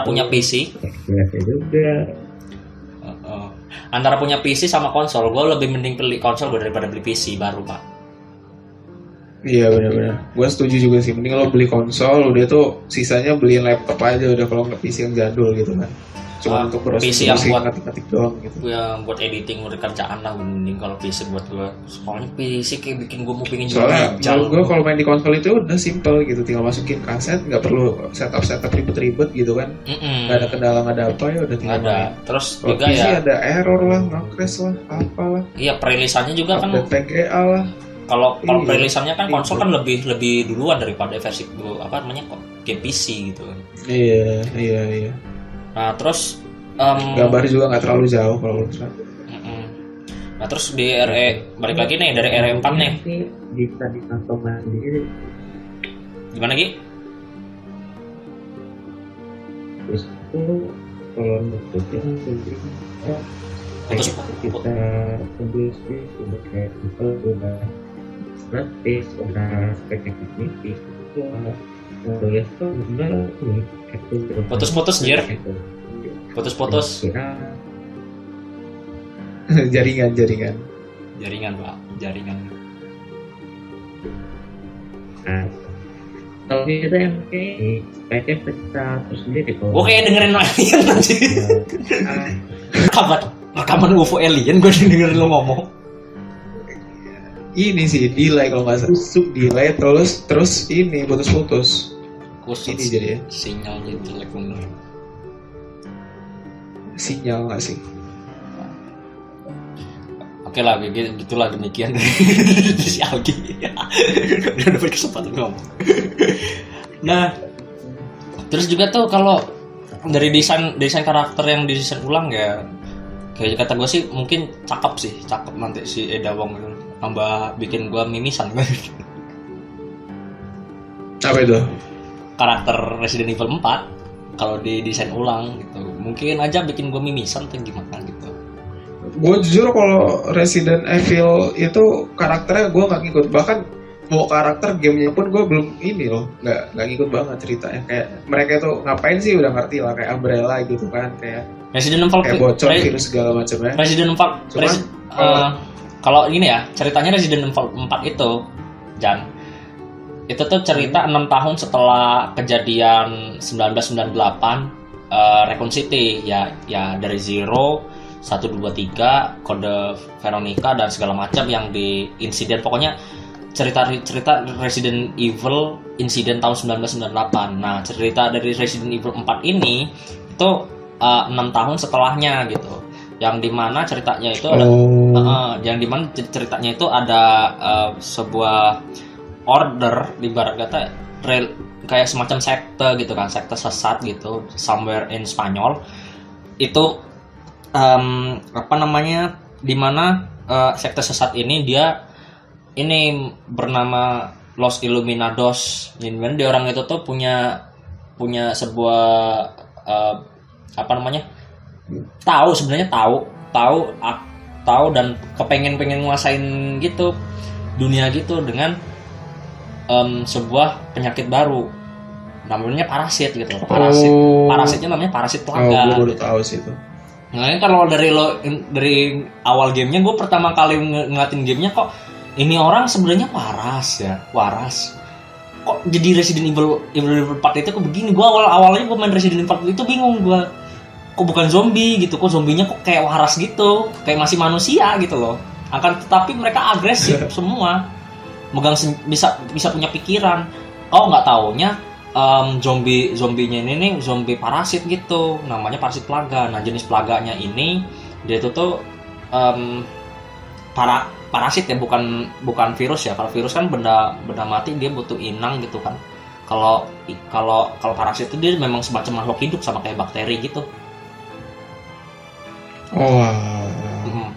punya PC. Antara punya PC sama konsol, gue lebih mending beli konsol daripada beli PC baru pak. Iya benar-benar. Gue setuju juga sih. Mending lo beli konsol, udah tuh sisanya beliin laptop aja udah kalau nggak PC yang jadul gitu kan. Cuma untuk PC yang buat ngetik doang gitu. Yang buat editing, buat kerjaan lah mending kalau PC buat gue. Soalnya PC kayak bikin gue mau pingin soalnya gue kalau main di konsol itu udah simple gitu, tinggal masukin kaset, nggak perlu setup ribet-ribet gitu kan. Nggak ada kendala, nggak ada apa ya udah tinggal main. Terus kalo juga PC ya ada error lah, nge-crash lah, apalah. Iya, perilisannya juga kan. PGA lah. Kalau perilisannya kan konsol kan lebih duluan daripada versi game PC gitu kan. Iya. Nah terus gambar juga nggak terlalu jauh kalau ultra. Nah terus di balik lagi nih dari RE4 nih. Bisa dikantong sendiri. Gimana Gi? Terus itu kalau nutupnya sendiri kita tunggu sih udah kayak itu udah gratis, udah spesifikasi itu udah nih putus-putus jir. Putus-putus. Jaringan pak, jaringan. Nah, kalau kita yang kayak kita terus sendiri kok. Gue kayak dengerin alien tadi. Rekaman UFO alien, gue dengerin lo ngomong. ini sih delay kalau nggak salah. Delay terus ini putus-putus. Kusut Ini jadi ya. sinyalnya jelek bener. Sinyal nggak sih? Oke lah, gitulah demikian si Algi. Udah dapat kesempatan ngomong. Nah, terus juga tuh kalau dari desain karakter yang didesain ulang ya, kayak kata gue sih mungkin cakep nanti si Eda Wong itu tambah bikin gue mimisan. Apa itu? Karakter Resident Evil 4 kalau didesain ulang gitu, mungkin aja bikin gue mimisan tuh gimana gitu. Gue jujur kalau Resident Evil itu karakternya gue nggak ngikut, bahkan mau karakter gamenya pun gue belum ini loh, nggak ngikut banget ceritanya. Kayak mereka tuh ngapain sih udah ngerti lah, kayak Umbrella gitu kan, kayak Resident Evil kayak bocor virus segala macamnya. Resident Evil kalau ini ya ceritanya Resident Evil 4 itu Jan, itu tuh cerita 6 tahun setelah kejadian 1998 Raccoon City ya dari Zero 1, 2, 3, kode Veronica dan segala macam yang di insiden, pokoknya cerita Resident Evil insiden tahun 1998. Nah, cerita dari Resident Evil 4 ini itu 6 tahun setelahnya gitu. Yang dimana ceritanya itu ada sebuah order di barat kata kayak semacam sekte gitu kan, sekte sesat gitu, somewhere in Spanyol. Itu dimana sekte sesat ini dia bernama Los Illuminados. Jadi dia orang itu tuh punya sebuah tahu dan pengen nguasain gitu dunia gitu dengan sebuah penyakit baru namanya parasit gitu. Parasitnya namanya parasit plaga. Gue baru tahu sih itu. Nah, kalau dari awal gamenya, gue pertama kali ngeliatin gamenya kok ini orang sebenarnya waras. Kok jadi Resident Evil 4 itu kok begini? Gue awalnya gue main Resident Evil 4 itu bingung gue. Kok bukan zombie gitu? Kok zombinya kok kayak waras gitu? Kayak masih manusia gitu loh. Tetapi mereka agresif semua. Bisa punya pikiran. Oh, nggak taunya zombinya ini zombie parasit gitu, namanya parasit plaga. Nah, jenis plaganya ini dia itu tuh parasit ya, bukan virus ya. Kalau virus kan benda mati, dia butuh inang gitu kan. Kalau parasit itu dia memang semacam makhluk hidup sama kayak bakteri gitu.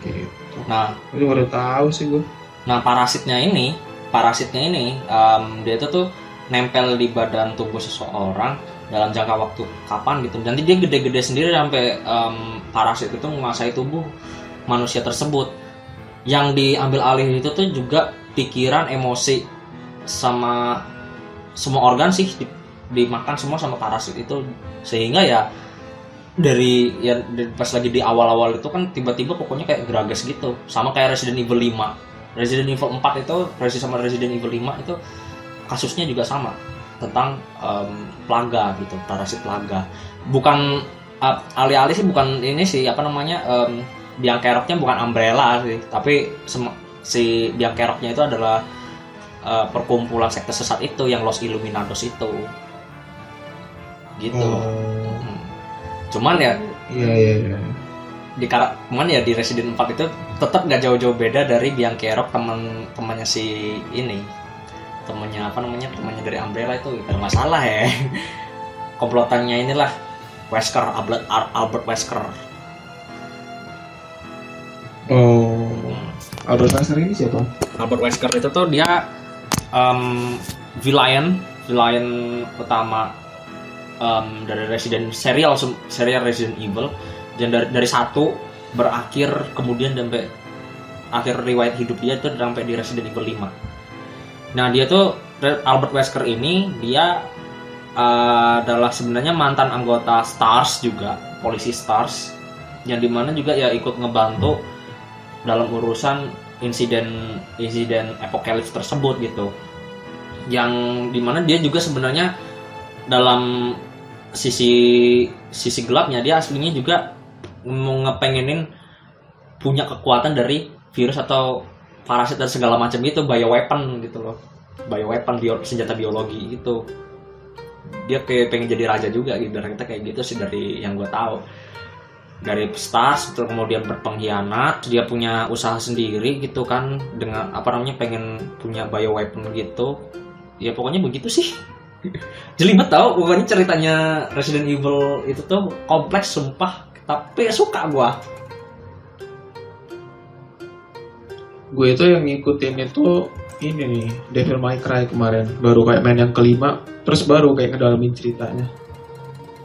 Gitu. Nah, itu baru tahu sih gue. Nah, parasitnya ini dia itu tuh nempel di badan tubuh seseorang dalam jangka waktu kapan gitu. Nanti dia gede-gede sendiri sampai parasit itu menguasai tubuh manusia tersebut. Yang diambil alih itu tuh juga pikiran, emosi, sama semua organ sih dimakan semua sama parasit itu. Sehingga ya dari pas lagi di awal-awal itu kan tiba-tiba pokoknya kayak geragas gitu. Sama kayak Resident Evil 5. Resident Evil 4 itu versi sama Resident Evil 5 itu kasusnya juga sama tentang plaga gitu, parasit plaga. Bukan alih-alih sih bukan ini sih biang keroknya bukan Umbrella sih, tapi si biang keroknya itu adalah perkumpulan sekte sesat itu yang Los Illuminados itu. Gitu. Cuman ya iya. Cuman ya di Resident 4 itu tetap gak jauh-jauh beda dari biang kerok temannya si ini. Temannya dari Umbrella itu gak masalah ya. Komplotannya inilah Wesker, Albert Wesker. Albert Wesker ini siapa? Albert Wesker itu tuh dia villain utama dari serial Resident Evil. Dan dari satu berakhir kemudian sampai akhir riwayat hidup dia itu sampai di Resident Evil 5. Nah, dia tuh Albert Wesker ini dia adalah sebenarnya mantan anggota STARS juga, polisi STARS, yang dimana juga ya ikut ngebantu dalam urusan insiden Apocalypse tersebut gitu. Yang dimana dia juga sebenarnya dalam sisi gelapnya dia aslinya juga ngepengenin punya kekuatan dari virus atau parasit dan segala macam gitu, bioweapon gitu loh, bioweapon senjata biologi gitu. Dia kayak pengen jadi raja juga gitu, ternyata kayak gitu sih dari yang gue tahu. Dari stars terus kemudian berpengkhianat, dia punya usaha sendiri gitu kan dengan pengen punya bioweapon gitu. Ya pokoknya begitu sih. Jelimet tau, pokoknya ceritanya Resident Evil itu tuh kompleks sumpah, tapi suka gua. Gue itu yang ngikutin itu ini nih, Devil May Cry kemarin, baru kayak main yang kelima, terus baru kayak ngedalamin ceritanya.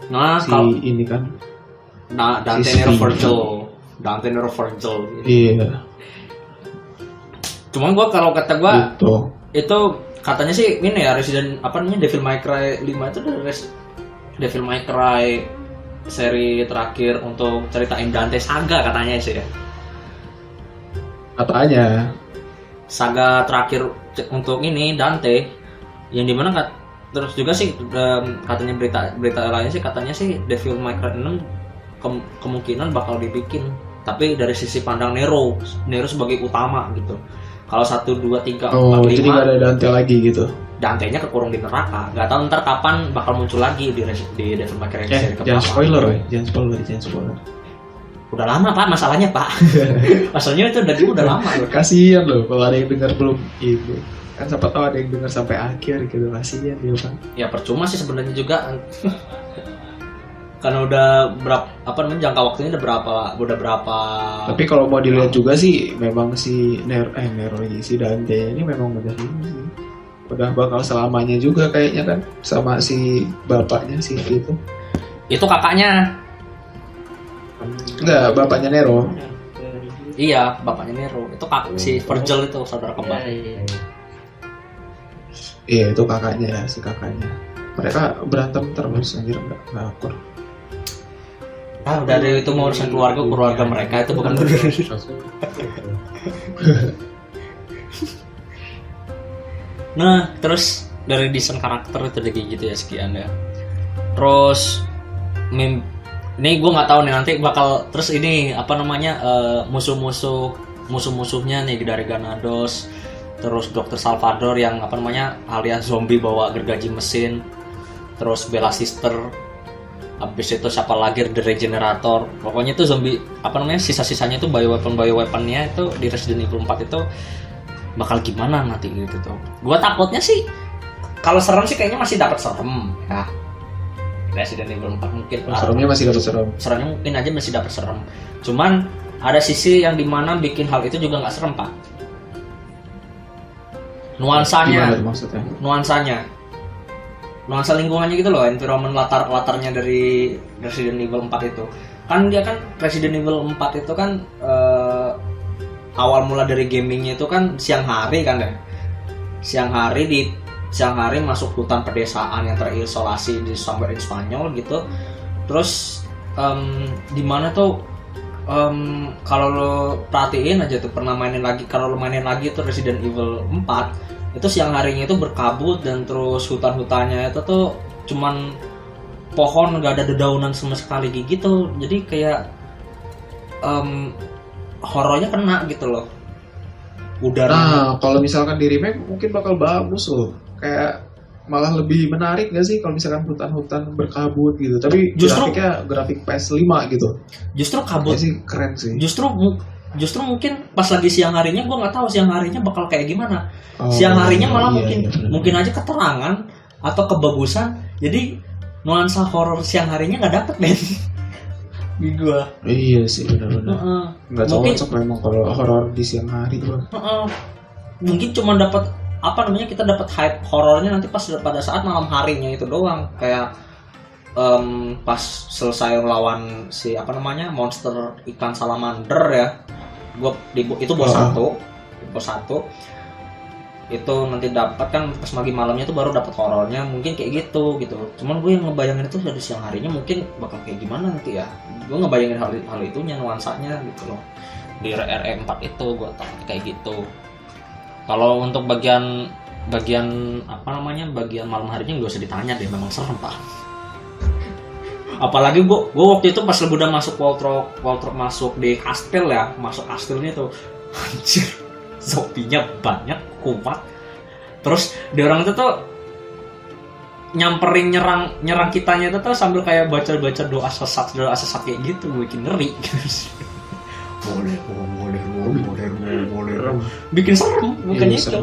Nah, ini kan Dante Nero Virgil gitu. Iya. Cuman gua kalau kata gua gitu. itu katanya sih ini ya Devil May Cry 5 itu dari Devil May Cry seri terakhir untuk ceritain Dante saga katanya sih ya. Katanya saga terakhir untuk ini Dante yang dimana terus juga sih katanya berita lainnya sih katanya sih Devil May Cry 6 kemungkinan bakal dibikin, tapi dari sisi pandang Nero sebagai utama gitu. Kalau 1, 2, 3, 4, 5 jadi gak ada Dante lagi gitu. Dante-nya kekurung di neraka. Gak tahu ntar kapan bakal muncul lagi di Devil May Cry seri jangan spoiler. Udah lama Pak masalahnya Pak. Masalahnya itu udah lama loh. Kasian loh kalau ada yang dengar belum itu. Kan siapa tahu ada yang dengar sampai akhir gitu, kasian dia Pak. Ya percuma sih sebenarnya juga. Karena udah jangka waktunya udah berapa. Tapi kalau mau dilihat juga sih memang si si Dante ini memang udah ini sih. Udah bakal selamanya juga kayaknya kan sama si bapaknya si V itu. Itu kakaknya. Enggak, bapaknya Nero. Iya, bapaknya Nero. Itu si Virgil itu saudara kembar. Iya, itu kakaknya si kakaknya. Mereka berantem terus anjir enggak akur. Udah itu mau urusan keluarga mereka itu bukan Nah, terus dari desain karakter itu kayak gitu ya sekian ya. Terus ini gue nggak tahu nih nanti bakal terus ini musuh-musuhnya nih dari Granados, terus Dr. Salvador yang alias zombie bawa gergaji mesin, terus Bella Sister. Habis itu siapa lagi The Regenerator. Pokoknya itu zombie sisa-sisanya itu bioweaponnya itu di Resident Evil 4 itu bakal gimana nanti gitu tuh. Gua takutnya sih kalau serem sih kayaknya masih dapat serem ya. Resident Evil 4 mungkin seremnya masih dapat serem. Seremnya mungkin aja masih dapat serem. Cuman ada sisi yang dimana bikin hal itu juga nggak serem, Pak. Nuansa lingkungannya gitu loh, environment latarnya dari Resident Evil 4 itu. Kan dia kan Resident Evil 4 itu kan awal mula dari gamingnya itu kan siang hari kan ya. Siang hari masuk hutan pedesaan yang terisolasi di Samber Spanyol gitu. Terus di mana tuh kalau lo perhatiin aja tuh kalau lo mainin lagi tuh Resident Evil 4 itu siang harinya itu berkabut dan terus hutan-hutannya itu tuh cuman pohon, nggak ada dedaunan sama sekali gitu. Jadi kayak horornya kena gitu loh. Nah, kalau misalkan di remake mungkin bakal bagus loh. Kayak malah lebih menarik gak sih kalau misalkan hutan-hutan berkabut gitu. Tapi justru grafik PS5 gitu. Justru kabut sih keren sih. Justru mungkin pas lagi siang harinya gue nggak tahu siang harinya bakal kayak gimana. Siang harinya malah mungkin aja keterangan atau kebagusan. Jadi nuansa horor siang harinya nggak dapet men. Di gua. Iya sih benar-benar. Nggak cocok memang kalau horor di siang hari bang. Mungkin cuma dapat kita dapat hype horornya nanti pas pada saat malam harinya itu doang. Kayak pas selesai melawan si monster ikan salamander ya. Itu bos satu itu nanti dapat kan pas pagi malamnya itu baru dapat horornya, mungkin kayak gitu. Cuman gue yang ngebayangin itu dari siang harinya mungkin bakal kayak gimana nanti ya. Gue ngebayangin hal itunya, nuansanya gitu loh. Di RE4 itu gue takut kayak gitu. Kalau untuk bagian malam harinya gak usah ditanya deh, memang serem Pak. Apalagi gue waktu itu pas udah masuk Waltrop masuk di kastil ya, masuk kastilnya tuh anjir Zombie-nya banyak, kuat. Terus dia orang itu tuh nyamperin nyerang kitanya itu tuh sambil kayak baca doa sesat kayak gitu, bikin ngeri. boleh bikin serem bukannya itu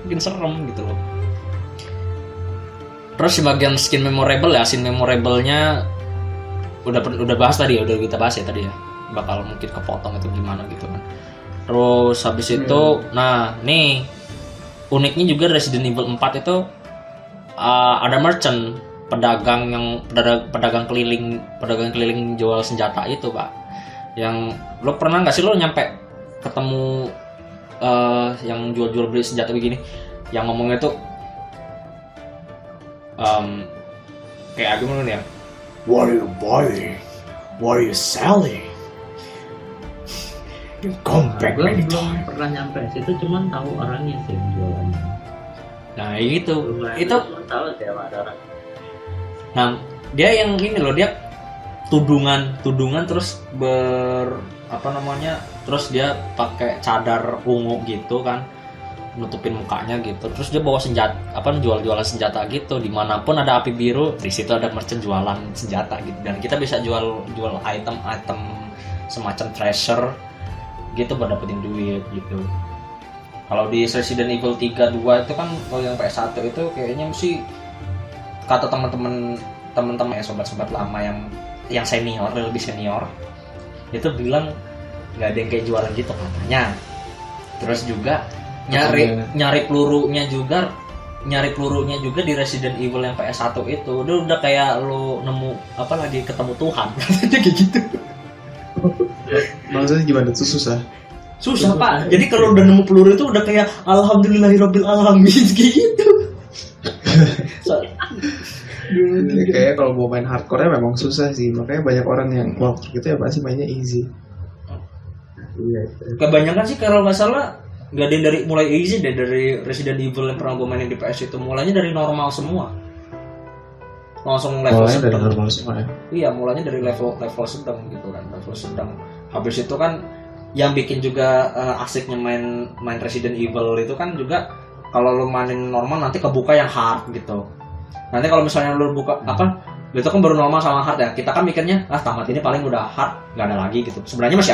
bikin serem gitu loh. Terus di bagian scene memorable ya, scene memorable-nya udah bahas tadi ya, udah kita bahas ya tadi ya, bakal mungkin kepotong itu gimana gitu kan. Terus habis itu nah nih uniknya juga Resident Evil 4 itu ada merchant, pedagang keliling jual senjata itu Pak. Yang lo pernah nggak sih lo nyampe ketemu yang jual beli senjata begini, yang ngomongnya tuh kayak gimana nih ya? What are you buying? What are you selling? You come back anytime. Gue belum pernah nyampe situ, cuman tahu orangnya sih yang jualannya. Nah itu tahu siapa ada orang. Nah dia yang ini loh, dia tudungan terus terus dia pakai cadar ungu gitu kan, nutupin mukanya gitu, terus dia bawa senjata jualan senjata gitu. Dimanapun ada api biru, di situ ada merchant jualan senjata gitu, dan kita bisa jual item semacam treasure gitu buat dapetin duit gitu. Kalau di Resident Evil 3 2 itu kan, kalau yang PS1 itu kayaknya sih kata teman-teman ya, sobat-sobat lama yang senior, lebih senior itu bilang nggak ada yang kayak jualan gitu katanya. Terus juga nyari pelurunya juga di Resident Evil yang PS1 itu udah kayak lo nemu ketemu Tuhan katanya kayak gitu. Maksudnya gimana tuh? Susah Pak. Jadi kalau udah nemu peluru itu udah kayak alhamdulillahirabbil alamin kayak gitu. Kayak kalau mau main hardcore-nya memang susah sih, makanya banyak orang yang waktu gitu ya pasti mainnya easy. Kebanyakan sih kalau nggak salah nggak ada yang mulai easy deh, dari Resident Evil yang pernah gue mainin di PS itu mulanya dari normal semua, langsung level mulanya sedang. Dari normal semua ya? Iya, mulanya dari level sedang gitu kan, level sedang. Habis itu kan yang bikin juga asiknya main Resident Evil itu kan juga kalau lo mainin normal nanti kebuka yang hard gitu. Nanti kalau misalnya lo buka itu kan baru normal sama hard ya, kita kan mikirnya tamat ini paling udah hard, nggak ada lagi gitu. Sebenarnya masih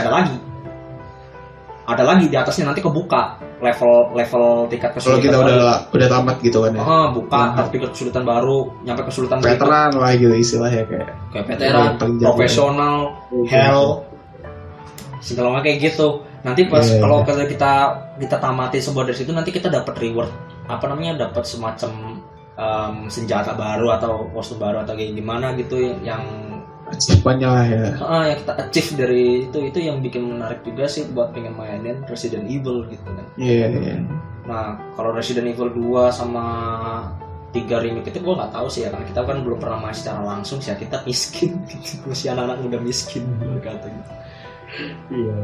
ada lagi di atasnya, nanti kebuka level tingkat kesulitan. Kalau kita udah tamat gitu kan ya. Buka tingkat kesulitan baru, nyampe kesulitan veteran lah gitu istilahnya, kayak veteran, profesional, hell, segala macam kayak gitu. Nanti pas kalau kita tamati sebuah dari situ, nanti kita dapat reward dapat semacam senjata baru atau kostum baru atau kayak gimana gitu yang achieve-nya lah ya. Yang kita achieve dari itu yang bikin menarik juga sih buat pengen mainin Resident Evil gitu kan. Iya. Nah, kalau Resident Evil 2 sama 3 remake itu gue nggak tahu sih ya, karena kita kan belum pernah main secara langsung sih ya, kita miskin masih anak-anak muda miskin kata gitu. Iya.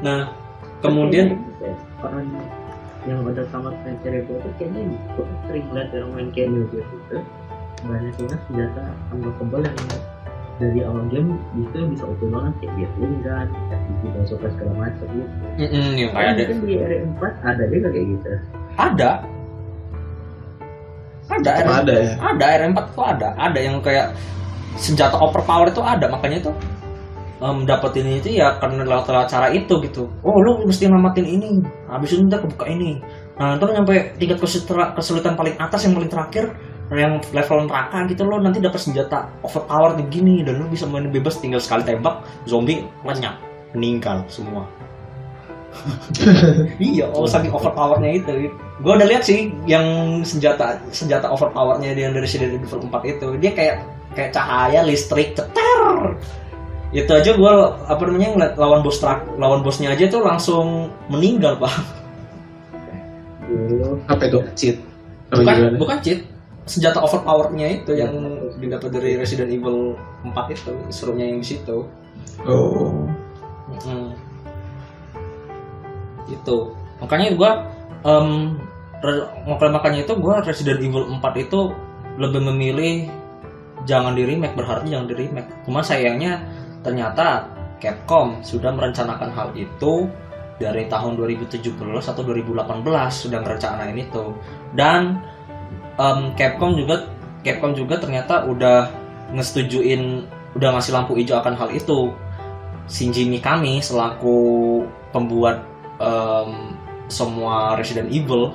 Nah, kemudian orang yang udah tamat main series itu kayaknya gue sering lihat orang main game gitu. Banyak banget senjata unlockable yang dari awal game bisa open banget, kayak dia gun, bisa suka segala macam gitu. Yang kayak ada di R4 ada juga kayak gitu. Ada R4 tuh ada yang kayak senjata overpower itu ada, makanya itu dapetin itu ya karena lewat cara itu gitu. Oh, lu mesti namatin ini, habis itu ntar kebuka ini. Nah, ntar nyampe tingkat kesulitan paling atas yang paling terakhir, yang level neraka gitu, lo nanti dapat senjata overpower begini dan lo bisa main bebas, tinggal sekali tembak zombie lenyap, meninggal semua. Iya, saking overpowernya itu. Gue udah lihat sih yang senjata overpowernya yang dari Resident Evil 4 itu, dia kayak cahaya listrik cetar. Itu aja gue ngeliat lawan bosnya aja tuh langsung meninggal, Pak. Apa itu? Cheat? Bukan cheat. Senjata overpowernya itu yang didapat dari Resident Evil 4 itu, serunya yang di situ. Oh. Itu. Makanya gue Resident Evil 4 itu lebih memilih jangan di remake, berharapnya jangan di remake. Cuma sayangnya ternyata Capcom sudah merencanakan hal itu dari tahun 2017 atau 2018 sudah merencanain itu. Dan Capcom juga ternyata udah ngesetujuin, udah ngasih lampu hijau akan hal itu. Shinji Mikami selaku pembuat semua Resident Evil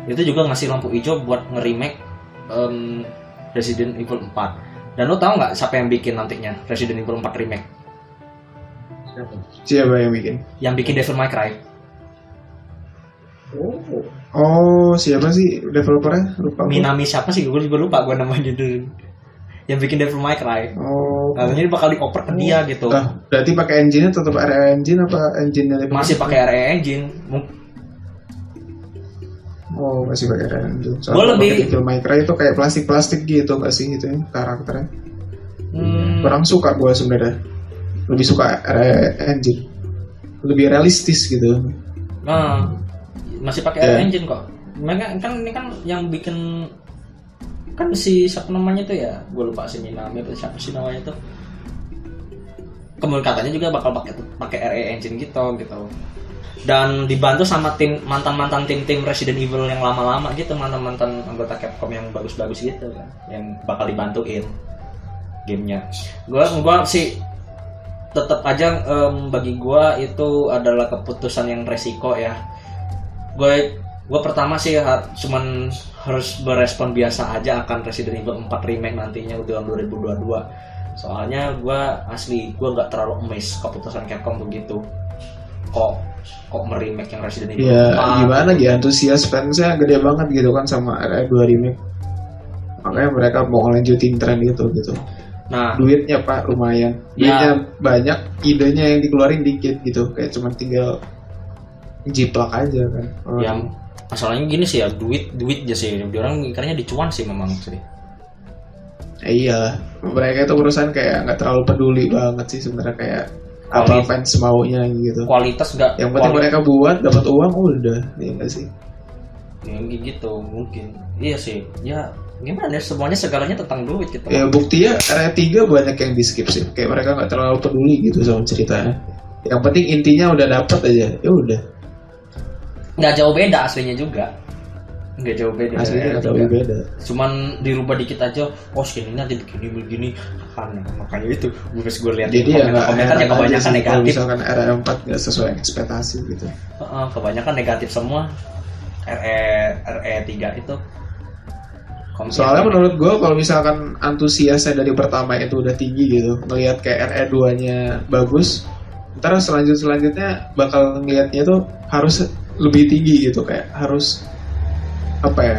itu juga ngasih lampu hijau buat nge-remake Resident Evil 4. Dan lo tau nggak siapa yang bikin nantinya Resident Evil 4 remake? Siapa yang bikin? Yang bikin Devil May Cry. Oh, siapa sih developernya? Lupa. Minami siapa sih? Gue juga lupa gue namanya dulu. Yang bikin Devil May Cry. Oh. Katanya ini bakal dioper ke dia gitu. Berarti pakai engine-nya tetap RE engine apa engine-nya? Masih pakai RE engine. Oh, masih pakai RE engine. Gue lebih Devil May Cry itu kayak plastik gitu nggak sih itu ya karakternya? Kurang suka gue sebenarnya. Lebih suka RE engine. Lebih realistis gitu. Nah, masih pakai RE engine kok. Mereka kan ini kan yang bikin kan si siapa namanya tuh ya, gue lupa si Minami atau siapa sih namanya tuh. Kemudian katanya juga bakal pakai RE engine gitu. Dan dibantu sama mantan tim Resident Evil yang lama-lama gitu, mantan anggota Capcom yang bagus-bagus gitu kan, yang bakal dibantuin gamenya. Gua sih tetap aja bagi gua itu adalah keputusan yang resiko ya. Gue pertama sih cuman harus berespon biasa aja akan Resident Evil 4 remake nantinya tahun 2022. Soalnya gue nggak terlalu amazed keputusan Capcom begitu. Kok meremake yang Resident Evil 4. Ya gimana gitu, antusias fansnya gede banget gitu kan sama RE2 remake. Makanya mereka mau lanjutin tren gitu. Nah, duitnya Pak lumayan. Duitnya banyak, idenya yang dikeluarin dikit gitu. Kayak cuma tinggal jiplak aja kan. Yang masalahnya gini sih ya, duit aja sih. Orang mikirnya dicuan sih memang sih. Iya, mereka itu urusan kayak nggak terlalu peduli banget sih sebenarnya, kayak apa fans maunya gitu. Kualitas nggak. Yang penting mereka buat dapat uang udah, ya nggak sih? Ya gitu mungkin. Iya sih. Ya gimana ya, semuanya segalanya tentang duit gitu. Ya buktinya RE3 banyak yang di skip sih. Kayak mereka nggak terlalu peduli gitu sama ceritanya. Yang penting intinya udah dapet aja, ya udah. Nggak jauh beda aslinya juga. Nggak jauh beda. Aslinya nggak jauh beda. Cuman dirubah dikit aja. Oh skin ini nanti begini. Makanya itu gue lihat. Jadi komentarnya kebanyakan negatif. Kalau misalkan RE4 nggak sesuai ekspektasi gitu. Kebanyakan negatif semua. RE3 itu. Soalnya menurut gue kalau misalkan antusiasnya dari pertama itu udah tinggi gitu, ngelihat kayak RE2-nya bagus, ntar selanjutnya bakal ngelihatnya tuh harus lebih tinggi gitu, kayak harus apa ya,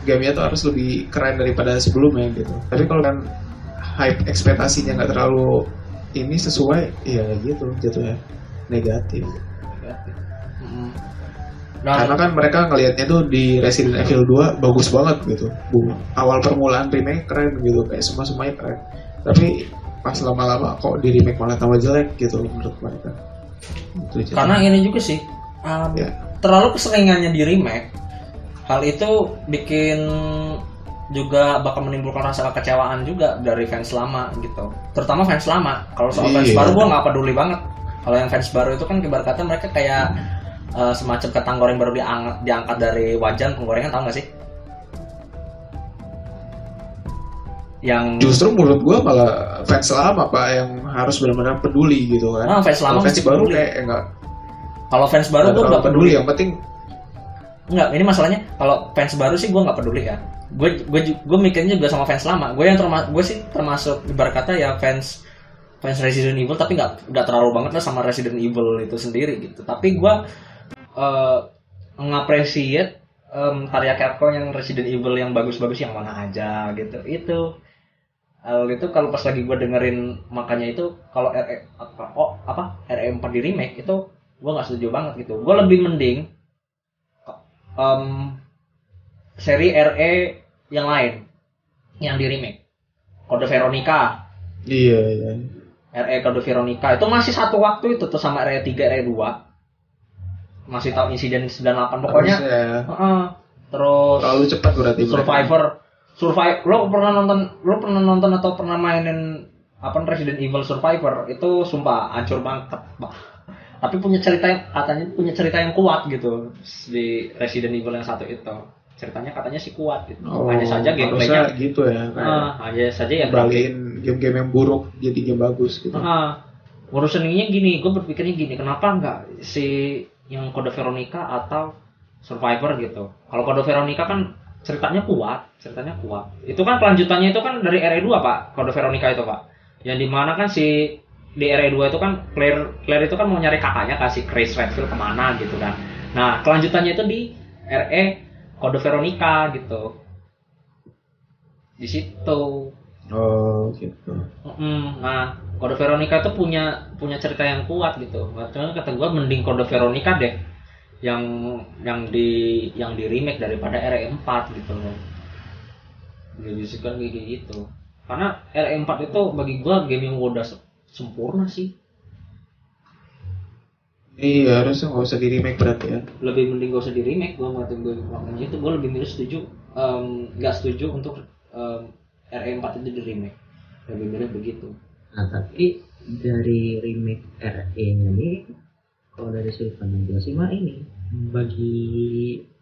gamenya tuh harus lebih keren daripada sebelumnya gitu. Tapi kalau kan hype ekspektasinya nggak terlalu ini sesuai, ya gitu jatuhnya negatif. Karena kan mereka ngelihatnya tuh di Resident Evil 2 bagus banget gitu. Awal permulaan remake keren gitu, kayak semuanya keren. Tapi pas lama-lama kok di remake malah tambah jelek gitu menurut mereka. Karena ini juga sih, terlalu keseringannya di remake. Hal itu bikin juga bakal menimbulkan rasa kekecewaan juga dari fans lama gitu. Terutama fans lama. Kalau soal fans baru gue nggak peduli banget. Kalau yang fans baru itu kan ibarat kata mereka kayak semacam kentang goreng baru diangkat dari wajan penggorengan, tau gak sih? Yang justru menurut gue malah fans lama Pak yang harus benar-benar peduli gitu kan. Fans lama fans baru kayak enggak. Kalau fans baru gue nggak peduli. Yang penting enggak, ini masalahnya kalau fans baru sih gue nggak peduli ya. Gue mikirnya juga sama fans lama. Gue sih termasuk ibarat kata ya fans Resident Evil, tapi nggak terlalu banget lah sama Resident Evil itu sendiri gitu. Tapi gue ngapresiat karya Capcom yang Resident Evil yang bagus-bagus yang mana aja gitu. Itu kalau pas lagi gue dengerin, makanya itu kalau RE4 di remake itu gue nggak setuju banget gitu. Gue lebih mending seri RE yang lain yang di remake. Code Veronica. Iya. RE Code Veronica itu masih satu waktu itu tuh sama RE3, RE2. Masih tahu insiden 98 pokoknya. Terus terlalu cepat berarti. Survivor. Lo pernah nonton atau pernah mainin Resident Evil Survivor? Itu sumpah hancur banget. tapi punya cerita yang katanya punya cerita yang kuat gitu di Resident Evil yang 1 itu. Ceritanya katanya sih kuat gitu. Hanya saja gameplaynya gitu ya. Hanya saja ya balikin game-game yang buruk jadi game bagus gitu. Urusannya gini, gue berpikirnya gini, kenapa enggak si yang Code Veronica atau Survivor gitu. Kalau Code Veronica kan ceritanya kuat. Itu kan kelanjutannya itu kan dari RE2 Pak, Code Veronica itu Pak. Yang dimana kan si di RE2 itu kan Claire itu kan mau nyari kakaknya kasih Chris Redfield kemana gitu kan. Nah kelanjutannya itu di RE Code Veronica gitu. Di situ. Oh gitu. Nah Code Veronica itu punya cerita yang kuat gitu. Makanya kata gue mending Code Veronica deh yang di remake daripada RE4 gitu loh. Jadi kan kayak gitu. Karena RE4 itu bagi gue game yang udah sempurna sih. Iya, harusnya nggak usah di remake berarti ya. Lebih mending gak usah di remake. Gue makanya itu gue lebih milih nggak setuju untuk RE4 itu di remake. Lebih milih begitu. Nah tapi dari remake RE-nya ini, kalau dari sudut pandang gue sih mah ini bagi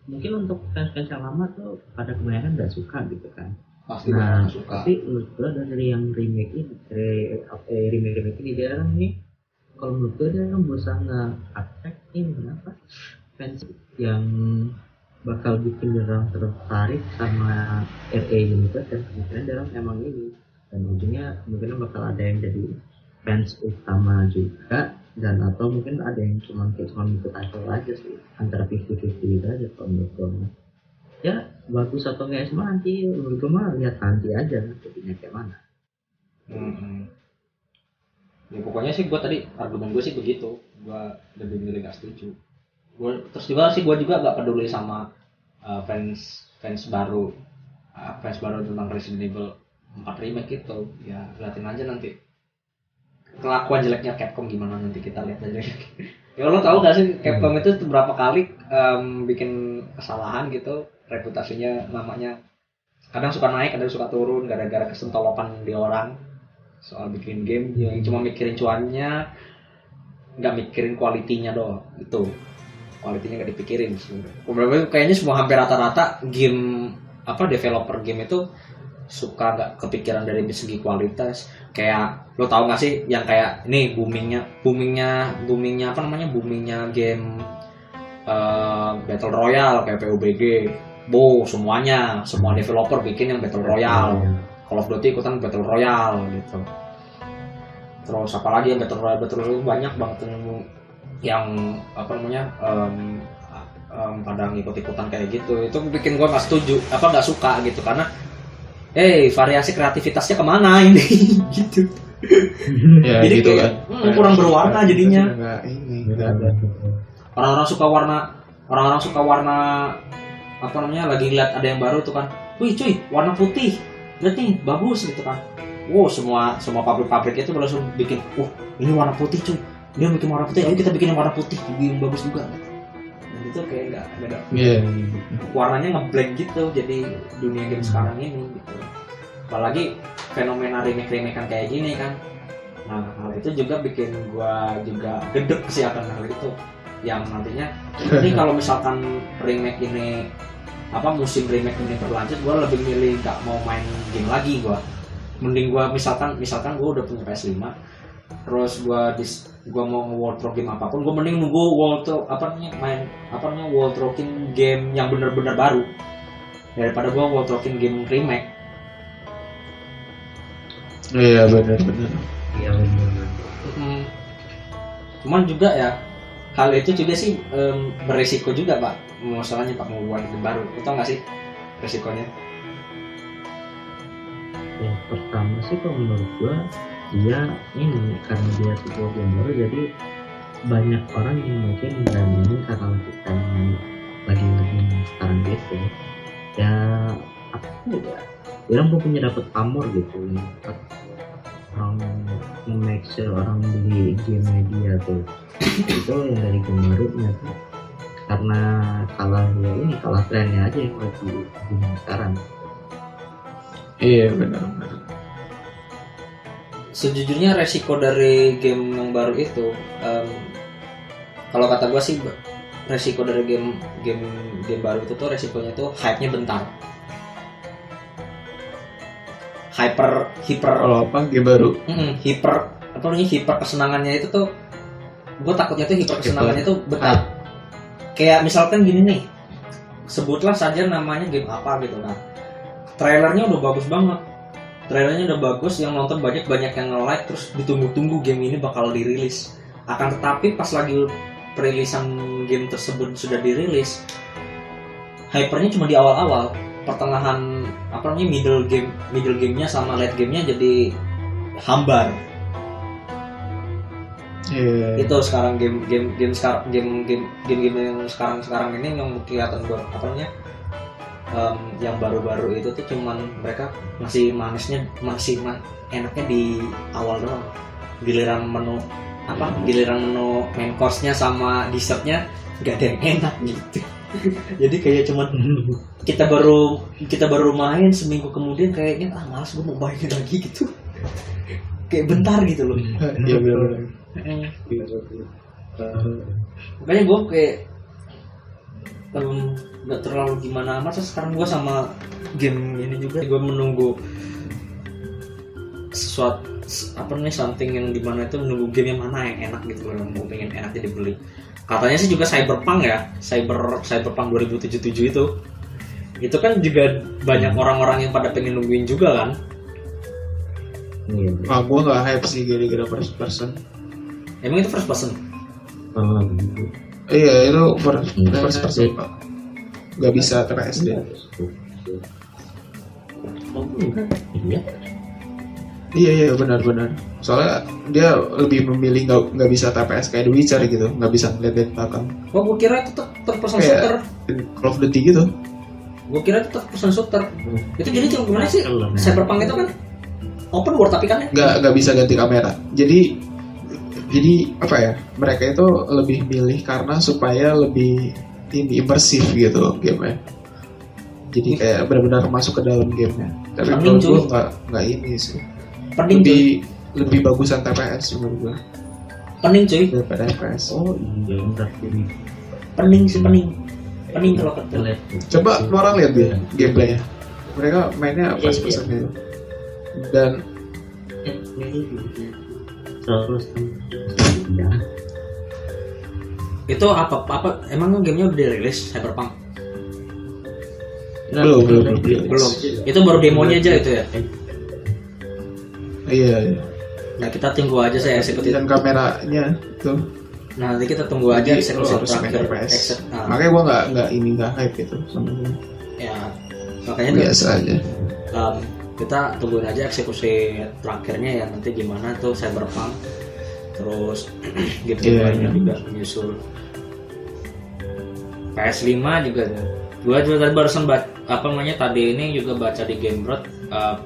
mungkin untuk fans-fans yang lama tuh pada kebanyakan nggak suka gitu kan. Pasti nah suka. tapi menurut gue dari yang remake ini remake ini dia orang nih, kalau menurut gue dia kan berusaha nge-attack ini kenapa fans yang bakal bikin orang tertarik sama RE Universe, dan kemungkinan dia orang emang ini, dan ujungnya kemungkinan bakal ada yang jadi fans utama juga, dan atau mungkin ada yang cuma ikut title aja sih, antara 50-50 gitu aja kalau menurut gue. Ya bagus atau enggak semua nanti menurut gue mah lihat nanti aja jadinya kayak mana. Ya pokoknya sih gue tadi argumen gue sih begitu, gue lebih milih nggak setuju. Terus juga sih gue juga nggak peduli sama fans baru tentang Resident Evil 4 remake itu. Ya liatin aja nanti kelakuan jeleknya Capcom gimana, nanti kita lihat aja. Ya lo tau gak sih Capcom itu berapa kali bikin kesalahan gitu, reputasinya namanya kadang suka naik kadang suka turun gara-gara kesentolopan di orang soal bikin game yang cuma mikirin cuannya, nggak mikirin kualitinya doang. Itu kualitinya nggak dipikirin sebenarnya. Kayaknya semua hampir rata-rata game developer game itu suka nggak kepikiran dari segi kualitas. Kayak lo tau nggak sih yang kayak ini boomingnya game Battle Royale kayak PUBG, semua developer bikin yang Battle Royale. Call of Duty ikutan Battle Royale gitu. Terus apalagi yang Battle Royale banyak banget yang pada ngikut-ikutan kayak gitu. Itu bikin gua nggak suka gitu, karena variasi kreativitasnya kemana ini gitu. Ya, jadi gitu kayak kan. kurang berwarna jadinya. Orang-orang suka warna lagi lihat ada yang baru tuh kan, wih cuy warna putih, lihat nih bagus gitu kan. Wow, semua pabrik itu langsung bikin, ini warna putih cuy, dia bikin warna putih, ayo kita bikin yang warna putih yang bagus juga. Dan itu kayak nggak ada warnanya ngeblank gitu jadi dunia game sekarang ini gitu. Apalagi fenomena remake-remakean kayak gini kan. Nah hal itu juga bikin gua juga gedek sih akan hal itu, yang nantinya ini kalau misalkan remake ini musim remake ini berlanjut, gue lebih milih gak mau main game lagi. Gue mending gue misalkan gue udah punya PS5, terus gue mau world rock game apapun, gue mending nunggu world rocking game yang benar-benar baru daripada gue world rocking game remake. Iya benar. Iya benar. Cuman juga ya hal itu juga sih beresiko juga Pak, masalahnya Pak, mau buat game baru. Lo tau gak sih resikonya? Yang pertama sih kalau menurut gua, dia ini karena dia sebuah game baru, jadi banyak orang yang mungkin berani karena kita lagi sekarang gitu ya, orang punya dapat pamor gitu, orang make sure orang beli game media tuh itu yang dari game barunya tuh, karena kalah trennya aja yang lagi booming sekarang. Iya benar. Sejujurnya resiko dari game yang baru itu Kalau kata gue sih resiko dari game baru itu tuh resikonya tuh hype-nya bentar. Hyper kalau apa game baru hiper kesenangannya itu tuh gue takutnya tuh hiper kesenangannya tuh bentar. Kayak misalkan gini nih, sebutlah saja namanya game apa gitu kan. Trailernya udah bagus banget. Trailernya udah bagus, yang nonton banyak yang nge-like, terus ditunggu-tunggu game ini bakal dirilis. Akan tetapi pas lagi perilisan game tersebut sudah dirilis, hypernya cuma di awal-awal, pertengahan middle gamenya sama late gamenya jadi hambar. Itu sekarang game yang sekarang ini yang kelihatan gue yang baru-baru itu tuh cuman mereka masih enaknya di awal doang. Giliran menu main course-nya sama dessertnya nggak ada yang enak gitu. Jadi kayak cuman kita baru main seminggu kemudian kayaknya malas gue mau main lagi gitu. Kayak bentar gitu loh. Iya benar. Makanya gue kayak nggak terlalu gimana amat. Sekarang gue sama game ini juga gue menunggu sesuatu something yang dimana itu menunggu game yang mana yang enak gitu loh, mau pengen enaknya dibeli. Katanya sih juga Cyberpunk ya, Cyberpunk 2077 itu kan juga banyak orang-orang yang pada pengen nungguin juga kan. Gue nggak hype sih gara-gara first person. Emang itu first person? Iya itu first person Pak. Gak bisa TPS dia. Iya benar. Soalnya dia lebih memilih nggak bisa TPS kayak The Witcher gitu, nggak bisa ngeliat dari belakang. Oh, gue kira itu third person shooter. Call of Duty gitu. Gue kira itu third person shooter. Itu jadi gimana sih? Cyberpunk itu kan open world tapi kan nggak bisa ganti kamera. Jadi apa ya? Mereka itu lebih milih karena supaya lebih imersif gitu gamenya. Jadi kayak benar-benar masuk ke dalam gamenya. Tapi menurut gue nggak ini sih. Lebih bagusan TPS menurut gue. Pening cuy. Daripada TPS. Oh iya benar ini. Pening kalau ketemu. Coba lu orang lihat dia gameplaynya. Mereka mainnya first person gitu. Dan terus itu apa emang gamenya udah dirilis Cyberpunk? Belum. Itu baru demonya aja itu ya. Iya. Nah kita tunggu aja saya eksekutif. Dan kameranya tuh. Nah nanti kita tunggu aja eksekutif terakhir. Makanya gue nggak hype gitu sama ini. Ya makanya biasa aja. Kita tungguin aja eksekusi terakhirnya ya nanti gimana tuh Cyberpunk. Terus gitu lainnya juga menyusul. PS5 juga tuh. Gue juga tadi barusan tadi ini juga baca di Gamebrot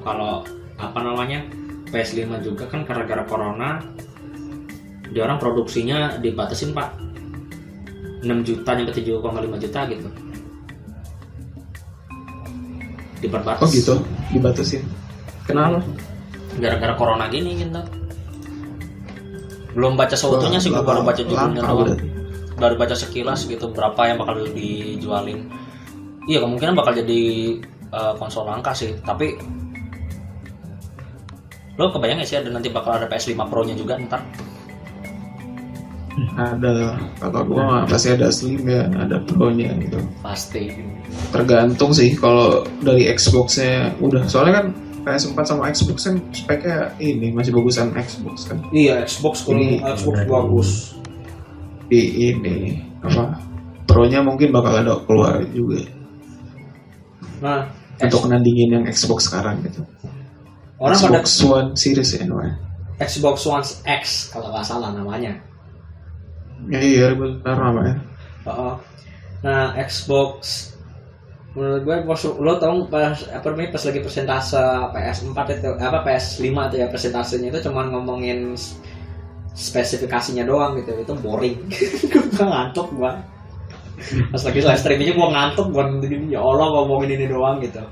kalau PS5 juga kan gara-gara corona dia orang produksinya dibatasin Pak 6 juta sampai 7,5 juta gitu diperbatas. Oh gitu dibatasin kenapa? Gara-gara corona gini gitu. Belum baca seutuhnya sih, gue baru baca judulnya doang. Baru baca sekilas gitu berapa yang bakal dijualin. Iya kemungkinan bakal jadi konsol langka sih, tapi lo kebayang gak sih ada nanti bakal ada PS5 Pro-nya juga ntar? Ada, kata gua pasti ada Slim ya, ada Pro-nya gitu. Pasti. Tergantung sih kalau dari Xbox-nya udah, soalnya kan PS4 sama Xbox kan speknya ini masih bagusan Xbox kan. Iya, Xbox bagus. Di ini apa? Pro-nya mungkin bakal ada keluar juga. Nah, untuk nandingin yang Xbox sekarang gitu. Orang Xbox One Series ya namanya. Xbox One X kalau nggak salah namanya. Iya benar namanya. Nah Xbox menurut gue lo tau pas lagi persentase PS4 itu PS5 itu ya persentasenya itu cuma ngomongin spesifikasinya doang gitu, itu boring. Gue ngantuk gue. Pas lagi live streamingnya gue ngantuk, gue ya Allah ngomongin ini doang gitu.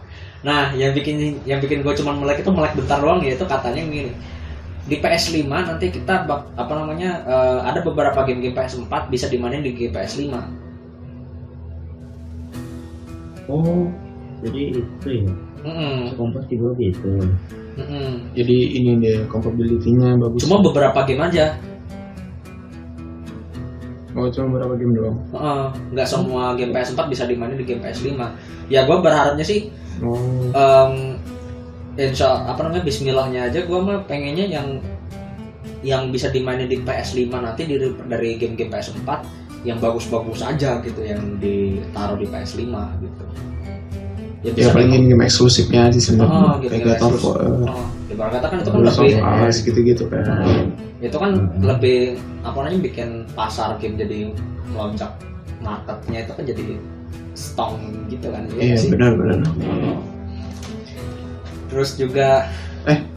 Nah yang bikin gue cuma melek bentar doang ya itu katanya gini, di PS5 nanti kita ada beberapa game-game PS4 bisa dimainin di game PS5. Oh, jadi itu ya. Kompatibel gitu. Jadi ini deh compatibility-nya bagus. Cuma beberapa game aja. Oh, cuma beberapa game doang. Nggak semua game PS4 bisa dimainin di game PS5. Ya gue berharapnya sih bismillahnya aja gue mah pengennya yang bisa dimainin di PS5 nanti dari game-game PS4 yang bagus-bagus aja gitu, yang ditaruh di PS5 gitu. Ya paling game eksklusifnya aja sebenarnya. Kayak God of War. Ibarat kata kan itu kan lebih gitu kan. Itu kan lebih bikin pasar game jadi melonjak, marketnya itu kan jadi strong gitu kan. Iya benar. Terus juga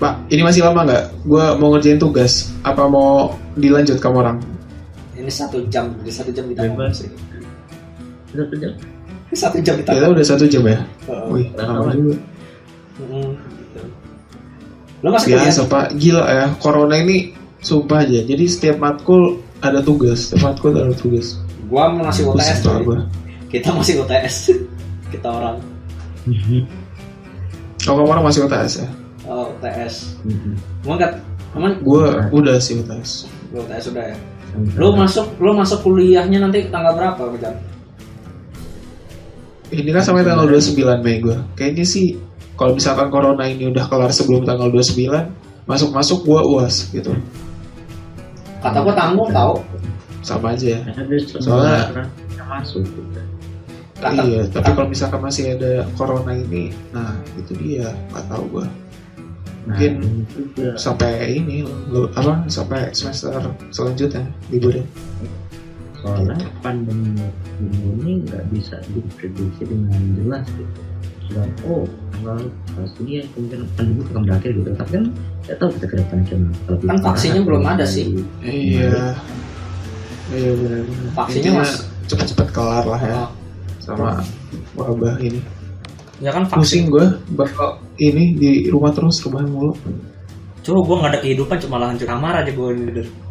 Pak, ini masih lama nggak? Gue mau ngerjain tugas. Apa mau dilanjut kamu orang? Ini 1 jam, di 1 jam kita ngomong sih. 1 jam? 1 jam kita. Kita udah 1 jam ya? Wih, lama juga. Lo masih biasa Pak, gila ya. Corona ini sumpah aja. Jadi setiap matkul ada tugas. Gua masih UTS. Kita masih UTS. Kita orang. Oh, kamu orang masih UTS ya? Oh, UTS. Emang gue udah sih UTS. Lu UTS sudah ya? Lu masuk kuliahnya nanti tanggal berapa, Bang? Ini kan sampai tanggal 29 Mei gue. Kayaknya sih kalau misalkan corona ini udah kelar sebelum tanggal 29, masuk gue UAS gitu. Kata gue tanggung tau. Sama aja ya. Soalnya masuk. Iya, tapi kalau misalkan masih ada corona ini, nah itu dia, nggak tahu gue. Mungkin sampai sampai semester selanjutnya liburan. Soalnya pandemi ini nggak bisa diprediksi dengan jelas gitu. Tanggal segini kemungkinan pandemi akan berakhir gitu. Tapi kan nggak tahu kita ke depan kan vaksinnya belum ada sih. Iya benar. Vaksinnya cepet-cepet kelar lah ya. Sama wabah ini. Ya kan pusing gue bakal ini di rumah terus, rebahan mulu. Coba gue nggak ada kehidupan, cuma hancur kamar aja gue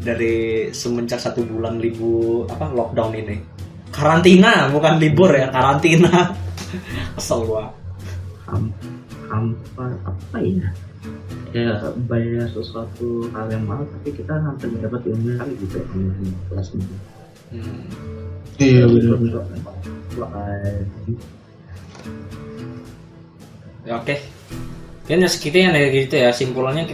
dari semenjak 1 bulan lockdown ini. Karantina bukan libur ya, karantina. Kesel gue. Apa ya? Ya bayar sesuatu hal yang mahal tapi kita hampir mendapat ilmu kali gitu online kelas ini. Iya benar. Ya, oke. Kan ya sekian ya gitu ya. Simpulannya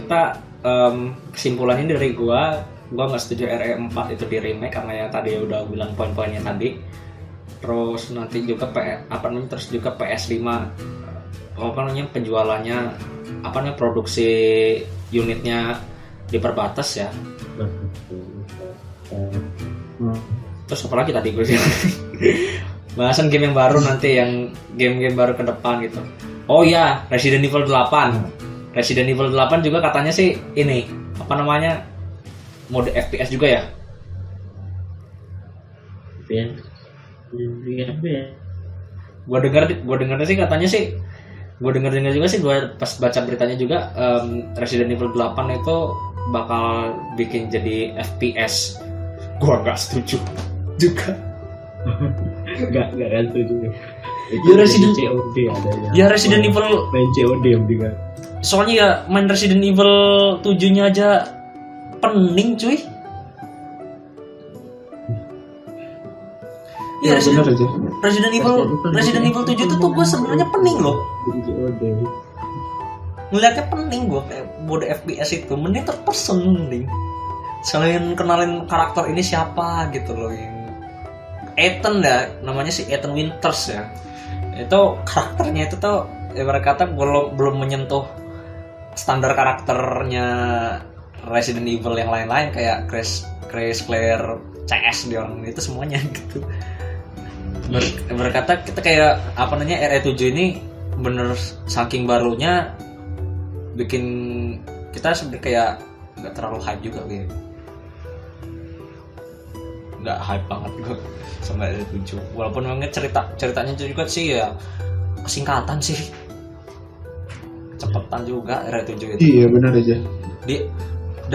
kesimpulannya dari gua nggak setuju RE4 itu di remake karena yang tadi udah bilang poin-poinnya tadi. Terus nanti juga PS5 penjualannya produksi unitnya diperbatas ya. Terus apa lagi tadi gue bahasan game yang baru nanti, yang game-game baru ke depan gitu. Oh iya, Resident Evil 8. Resident Evil 8 juga katanya sih ini mode FPS juga ya. Gue dengar sih katanya sih. Gue dengar juga sih, gue pas baca beritanya juga Resident Evil 8 itu bakal bikin jadi FPS. Gue nggak setuju juga. Gak setuju. Resident Evil main COD juga. Soalnya ya main Resident Evil 7-nya aja pening cuy. Iya Resident Evil 7 itu tuh gue sebenarnya pening loh. Ngeliatnya pening gue kayak mode FPS itu, mending third person mending. Selain kenalin karakter ini siapa gitu loh, yang Ethan ya, namanya si Ethan Winters ya. Itu karakternya itu tuh ibarat kata belum menyentuh standar karakternya Resident Evil yang lain-lain kayak Chris, Claire, CS dia orang itu semuanya gitu. Berkata kita kayak RE7 ini bener saking barunya bikin kita sebenarnya kayak nggak terlalu hype juga gitu. Nggak hype banget gue sama RE7 walaupun memang ceritanya juga sih ya kesingkatan sih, kecepatan juga RE7 itu. Iya benar aja.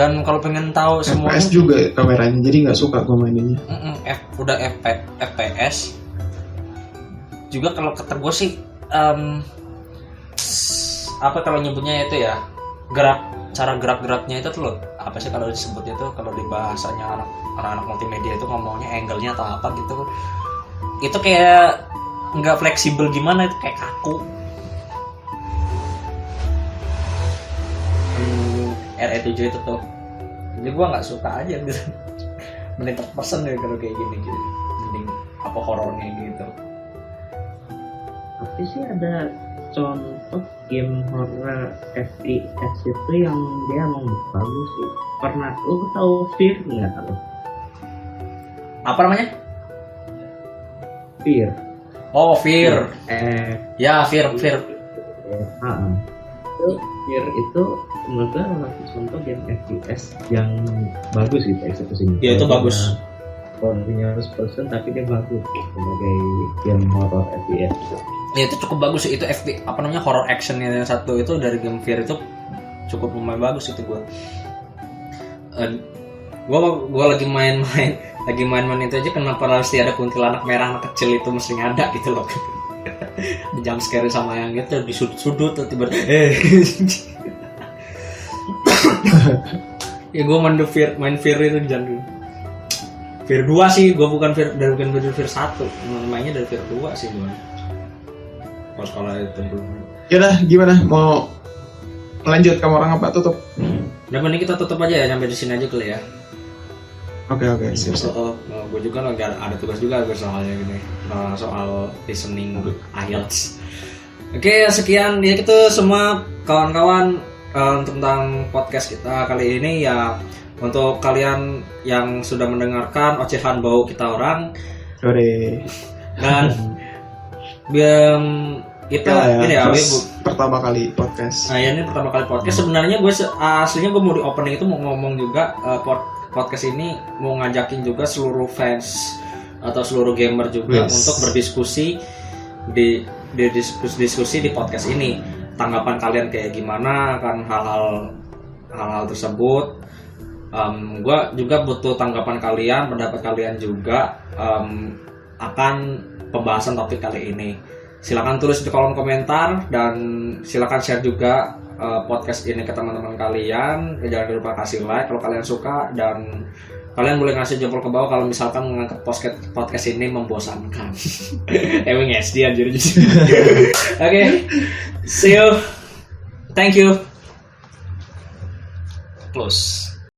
Dan kalau pengen tahu semuanya FPS juga kameranya, jadi nggak suka gue maininnya. Udah FPS juga. Kalau kata gue sih apa kalau nyebutnya itu ya, cara gerak-geraknya itu tuh loh, apa sih kalau disebutnya tuh, kalau di bahasanya anak-anak multimedia itu ngomongnya angle-nya atau apa gitu, itu kayak nggak fleksibel gimana, itu kayak kaku. RE7 itu tuh, jadi gue nggak suka aja gitu. Mending terpesen deh kalau kayak gini gitu, mending apa horornya gitu. Tapi sih ada contoh game horror FPS itu yang dia emang bagus sih. Pernah lu tahu Fear nggak? Apa namanya? Fear. Oh, Fear. Ya, Fear. Fear itu menurut gue satu contoh game FPS yang bagus gitu eksekusinya. Ya itu bagus. Continuous person tapi dia bagus sebagai game horror FPS. Ya itu cukup bagus sih, itu horror actionnya yang satu itu dari game Fear itu cukup lumayan bagus itu gue. Gue lagi main itu aja, kenapa harus ada kuntilanak merah anak kecil itu mesti ada gitu loh. Di jump scare sama yang gitu di sudut tiba-tiba ya gue main Fear itu jangan Fear 2 sih, gue bukan Fear 1, mainnya dari Fear 2 sih gue. Pas kalau itu ya dah, gimana mau lanjut, kamu orang apa tutup? Udah, mending kita tutup aja ya, sampai di sini aja kali ya. Oke, siap. Gue juga ada tugas juga soalnya gini, soal listening IELTS. Oke, sekian ya itu semua kawan-kawan tentang podcast kita kali ini ya. Untuk kalian yang sudah mendengarkan ocehan bau kita orang, sore dan kita ini ya, pertama kali podcast. Nah, ini pertama kali podcast. Sebenarnya gue aslinya gue mau di opening itu mau ngomong juga podcast ini mau ngajakin juga seluruh fans atau seluruh gamer juga untuk berdiskusi di diskusi di podcast ini. Tanggapan kalian kayak gimana kan hal-hal tersebut. Gue juga butuh tanggapan kalian, pendapat kalian juga akan pembahasan topik kali ini. Silakan tulis di kolom komentar dan silakan share juga podcast ini ke teman-teman kalian. Jangan lupa kasih like kalau kalian suka, dan kalian boleh ngasih jempol ke bawah kalau misalkan menganggap podcast ini membosankan. Emang SD anjir. Oke, see you, thank you, close.